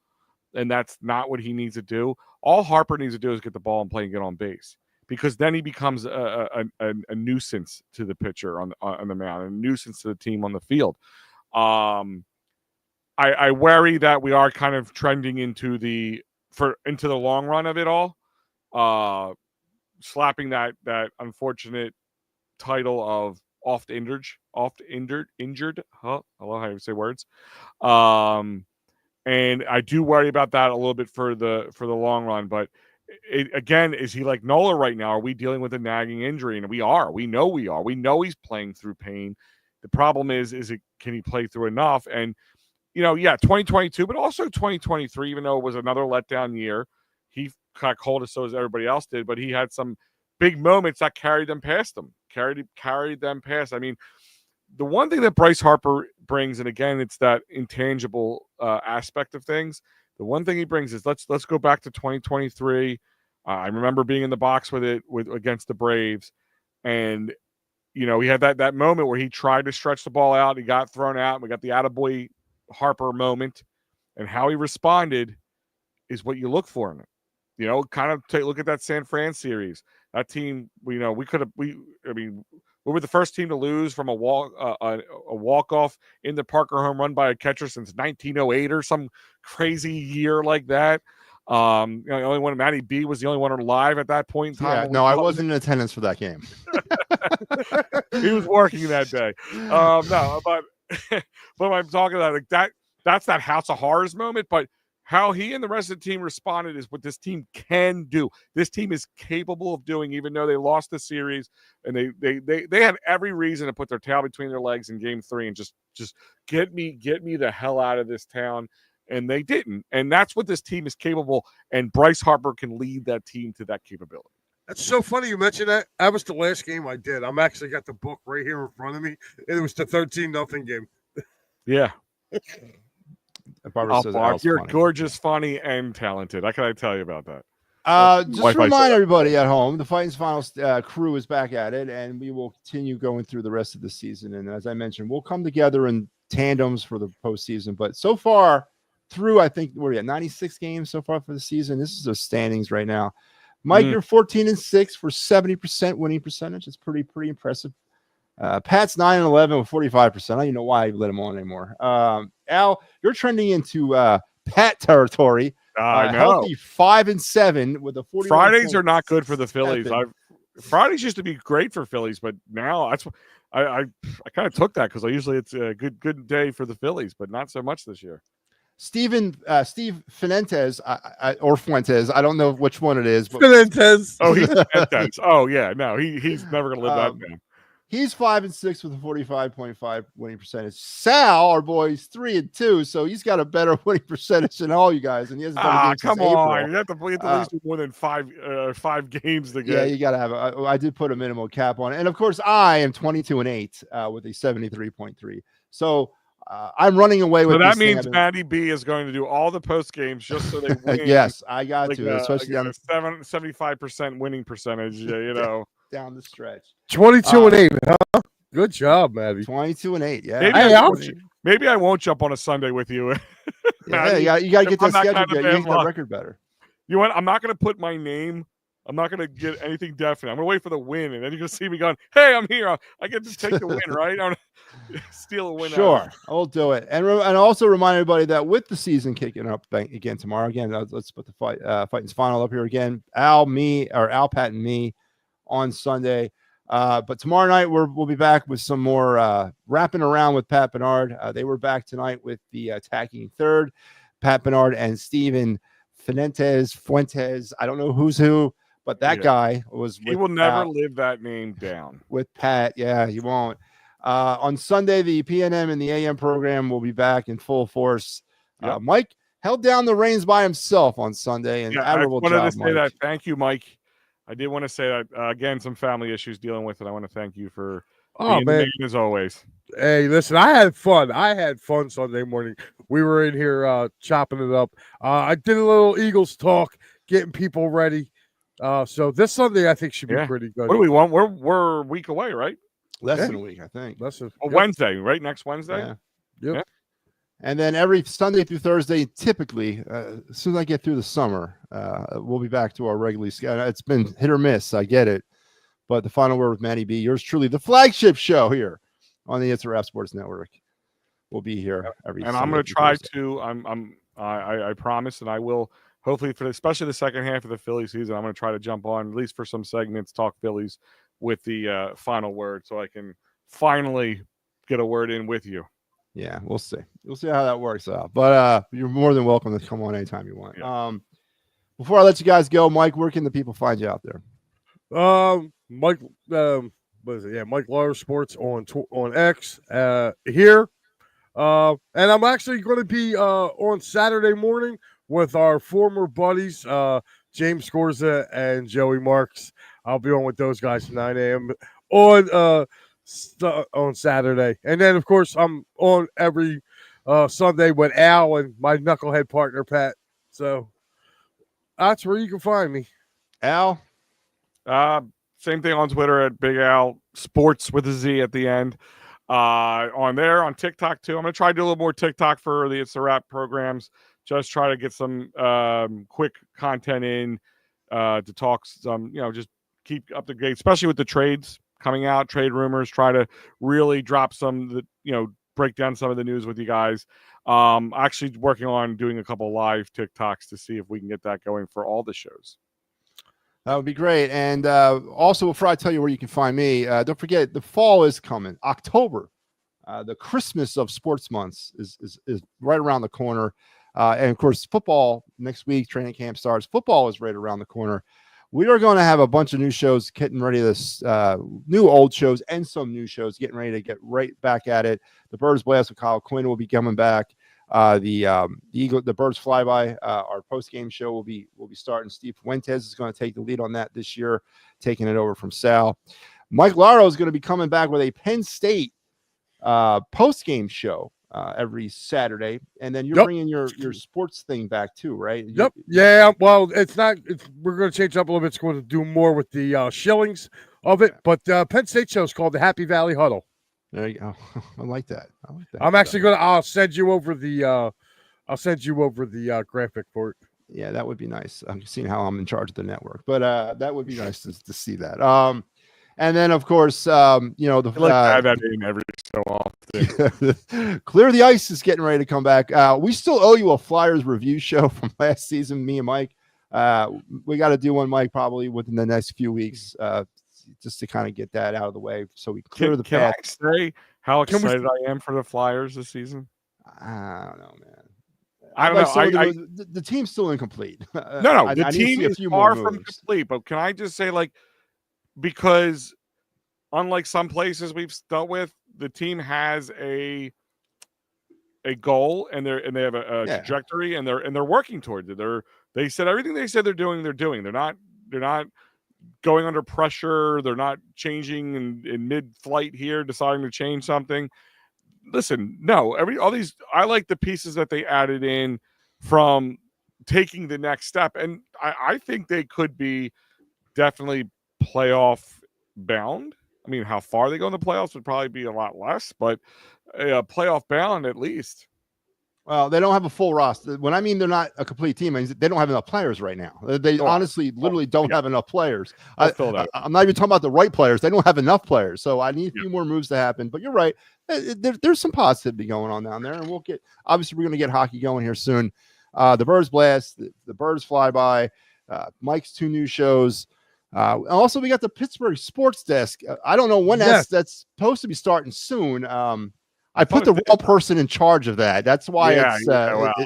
S3: and that's not what he needs to do. All Harper needs to do is get the ball and play and get on base, because then he becomes a nuisance to the pitcher on the mound, a nuisance to the team on the field. I worry that we are kind of trending into the long run of it all, slapping that unfortunate title oft injured. Huh? I love how you say words. And I do worry about that a little bit for the long run. But again, is he like Nola right now? Are we dealing with a nagging injury? And we are. We know we are. We know he's playing through pain. The problem is can he play through enough? And 2022, but also 2023, even though it was another letdown year, he got cold as so as everybody else did. But he had some big moments that carried them past them. Carried them past. I mean, the one thing that Bryce Harper brings, and again, it's that intangible aspect of things. The one thing he brings is let's go back to 2023. I remember being in the box with against the Braves, and he had that moment where he tried to stretch the ball out. He got thrown out. And we got the attaboy Harper moment, and how he responded is what you look for in it. Kind of take a look at that San Fran series. That team, we were the first team to lose from a walk-off in the Parker home run by a catcher since 1908 or some crazy year like that. The only one, Matty B was the only one alive at that point in time.
S1: Yeah, no, I wasn't in attendance for that game.
S3: He was working that day. No, but I'm talking about that's that House of Horrors moment. But how he and the rest of the team responded is what this team can do. This team is capable of doing, even though they lost the series, and they had every reason to put their tail between their legs in Game 3 and just get me the hell out of this town. And they didn't. And that's what this team is capable. And Bryce Harper can lead that team to that capability.
S2: That's so funny you mentioned that. That was the last game I did. I'm actually got the book right here in front of me. It was the 13-0 game.
S3: Yeah. You're
S1: funny.
S3: Gorgeous, funny, and talented. How can I tell you about that?
S1: Just remind everybody at home, the Fighting's Finals crew is back at it, and we will continue going through the rest of the season. And as I mentioned, we'll come together in tandems for the postseason. But so far, through, I think we're at 96 games so far for the season. This is the standings right now. Mike, you're 14-6 for 70% winning percentage. It's pretty impressive. Pat's 9-11 with 45%. I don't even know why I let him on anymore. Al, you're trending into Pat territory.
S3: I know.
S1: Healthy 5-7 with a 40.
S3: Fridays are not good for the Phillies. Fridays used to be great for Phillies, but now that's I kind of took that because usually it's a good day for the Phillies, but not so much this year.
S1: Steve Fuentes, or Fuentes, I don't know which one it is. But
S2: Fuentes.
S3: Oh, he's Fuentes. Oh, yeah. No, he's never going to live that down.
S1: He's 5-6 with a 45.5 winning percentage. Sal, our boy, is 3-2, so he's got a better winning percentage than all you guys, and he hasn't done a game
S3: come
S1: since
S3: on!
S1: April.
S3: You have to lose more than five games to get.
S1: Yeah, you got to have. I did put a minimum cap on it, and of course, I am 22-8 with a 73.3. So. I'm running away with.
S3: So that means Matty B is going to do all the post games just so they win.
S1: Yes, I got to, especially down the
S3: 75% winning percentage.
S1: Down the stretch.
S2: 22-8, huh? Good job, Matty.
S1: 22-8. Yeah.
S3: Maybe I won't jump on a Sunday with you.
S1: Yeah, you got to get that schedule. You get that record better.
S3: You know what? I'm not going to put my name. I'm not going to get anything definite. I'm going to wait for the win, and then you're going to see me going, hey, I'm here. I get to take the win, right? I'm going to steal a win.
S1: Sure, I'll do it. And also remind everybody that with the season kicking up again tomorrow, let's put the Fighting's Final up here again. Al, Pat, and me on Sunday. But tomorrow night, we'll be back with some more wrapping around with Pat Bernard. They were back tonight with the attacking third, Pat Bernard and Steven Fuentes. I don't know who's who. But that guy was.
S3: He will never live that name down.
S1: With Pat, yeah, he won't. On Sunday, the PNM and the AM program will be back in full force. Yep. Mike held down the reins by himself on Sunday, and admirable job,
S3: I wanted to say
S1: Mike.
S3: that. Thank you, Mike. I did want to say that again. Some family issues dealing with it. I want to thank you for being the man as always.
S2: Hey, listen, I had fun. Sunday morning. We were in here chopping it up. I did a little Eagles talk, getting people ready. So this Sunday, I think should be pretty good.
S3: What do we want? We're a week away, right?
S1: Less than a week, I think.
S3: Wednesday, right? Next Wednesday.
S1: Yeah.
S2: Yep.
S1: Yeah. And then every Sunday through Thursday, typically, as soon as I get through the summer, we'll be back to our regularly scheduled. It's been hit or miss. I get it. But the Final Word with Matty B, yours truly, the flagship show here on the It's a Wrap Sports Network, will be here every Sunday.
S3: And I'm going to try to. I promise, and I will. Hopefully, especially the second half of the Philly season, I'm going to try to jump on at least for some segments, talk Phillies with the Final Word, so I can finally get a word in with you.
S1: Yeah, we'll see. We'll see how that works out. But you're more than welcome to come on anytime you want.
S3: Yeah.
S1: Before I let you guys go, Mike, where can the people find you out there?
S2: Mike, what is it? Yeah, Mike Lawyer Sports on X here. And I'm actually going to be on Saturday morning with our former buddies, James Scorza and Joey Marks. I'll be on with those guys at 9 a.m. on Saturday. And then, of course, I'm on every Sunday with Al and my knucklehead partner, Pat. So that's where you can find me.
S1: Al?
S3: Same thing on Twitter at Big Al Sports with a Z at the end. On there, on TikTok too. I'm gonna try to do a little more TikTok for the It's a Wrap programs. Just try to get some quick content in to talk some, just keep up to date, especially with the trades coming out, trade rumors. Try to really drop some, break down some of the news with you guys. Actually working on doing a couple live TikToks to see if we can get that going for all the shows.
S1: That would be great. And also, before I tell you where you can find me, don't forget the fall is coming. October, the Christmas of sports months is right around the corner. And of course, football next week, training camp starts. Football is right around the corner. We are going to have a bunch of new shows getting ready to new old shows and some new shows getting ready to get right back at it. The Birds Blast with Kyle Quinn will be coming back. The Birds Flyby, our post-game show will be starting. Steve Fuentes is going to take the lead on that this year, taking it over from Sal. Mike Laro is going to be coming back with a Penn State post-game show every Saturday, and then you're bringing your sports thing back too, right?
S2: Yep. Yeah. Well, it's not. We're going to change up a little bit. It's going to do more with the shillings of it, but Penn State show is called the Happy Valley Huddle.
S1: There you go. I like that.
S2: I'm actually going to. I'll send you over the graphic for it.
S1: Yeah, that would be nice. I'm seeing how I'm in charge of the network, but that would be nice to see that. And then of course, have
S3: that in every so often.
S1: Clear the Ice is getting ready to come back. We still owe you a Flyers review show from last season. Me and Mike. We got to do one, Mike, probably within the next few weeks. Just to kind of get that out of the way, so we clear the path.
S3: Can I say how excited I am for the Flyers this season?
S1: I don't know, man.
S3: I don't know.
S1: The team's still incomplete.
S3: No, the team is far from complete. But can I just say, because unlike some places we've dealt with, the team has a goal and they have a trajectory and they're working towards it. They said everything they said they're doing. They're not going under pressure. They're not changing in mid-flight here, deciding to change something. Listen, no, I like the pieces that they added in from taking the next step. And I think they could be definitely playoff bound. I mean, how far they go in the playoffs would probably be a lot less, but playoff bound at least.
S1: Well, they don't have a full roster. When I mean they're not a complete team, I mean they don't have enough players right now. They literally don't have enough players. I'm not even talking about the right players. They don't have enough players. So I need a few more moves to happen. But you're right. There's some positivity going on down there. And we're going to get hockey going here soon. The Birds Blast, the Birds Flyby, Mike's 2 new shows. Also, we got the Pittsburgh Sports Desk. I don't know when that's supposed to be starting soon. I put the wrong person in charge of that. That's why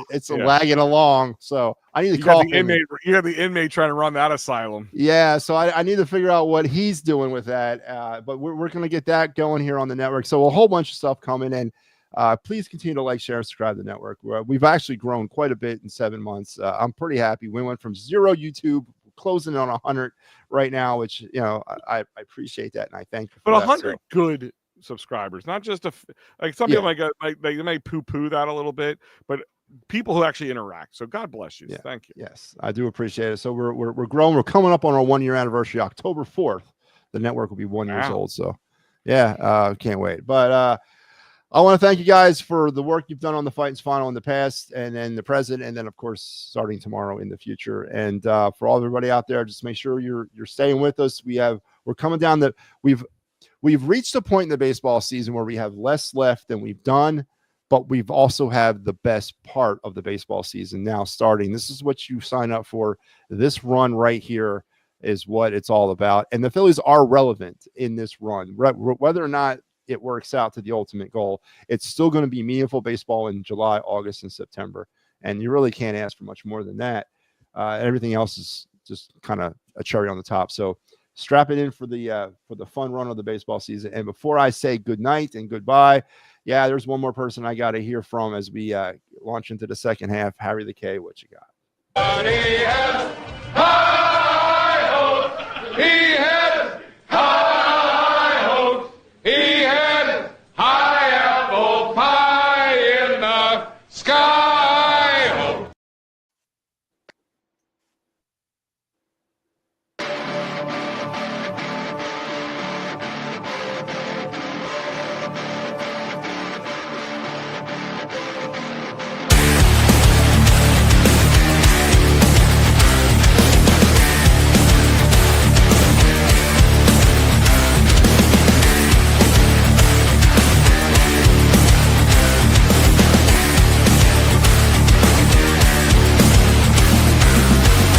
S1: it's lagging along. So I need to call him.
S3: You have the inmate trying to run that asylum.
S1: Yeah, so I need to figure out what he's doing with that. But we're going to get that going here on the network. So a whole bunch of stuff coming in. Please continue to like, share, and subscribe to the network. We've actually grown quite a bit in 7 months. I'm pretty happy. We went from 0 YouTube, closing on 100 right now, which I appreciate that and I thank you for
S3: that.
S1: But
S3: 100 good subscribers, not just some people might poo-poo that a little bit, but people who actually interact. So God bless you. Thank you.
S1: Yes, I do appreciate it. So we're growing. We're coming up on our 1 year anniversary, October 4th. The network will be 1 year old. So can't wait. But I want to thank you guys for the work you've done on the Fightins Final in the past and then the present, and then of course starting tomorrow in the future. And for all everybody out there, just make sure you're staying with us. We're coming down we've reached a point in the baseball season where we have less left than we've done, but we've also have the best part of the baseball season now starting. This is what you sign up for. This run right here is what it's all about. And the Phillies are relevant in this run, whether or not it works out to the ultimate goal. It's still going to be meaningful baseball in July, August, and September. And you really can't ask for much more than that. Everything else is just kind of a cherry on the top. So strap it in for the fun run of the baseball season. And before I say good night and goodbye, yeah, there's one more person I got to hear from as we launch into the second half. Harry the K, what you got?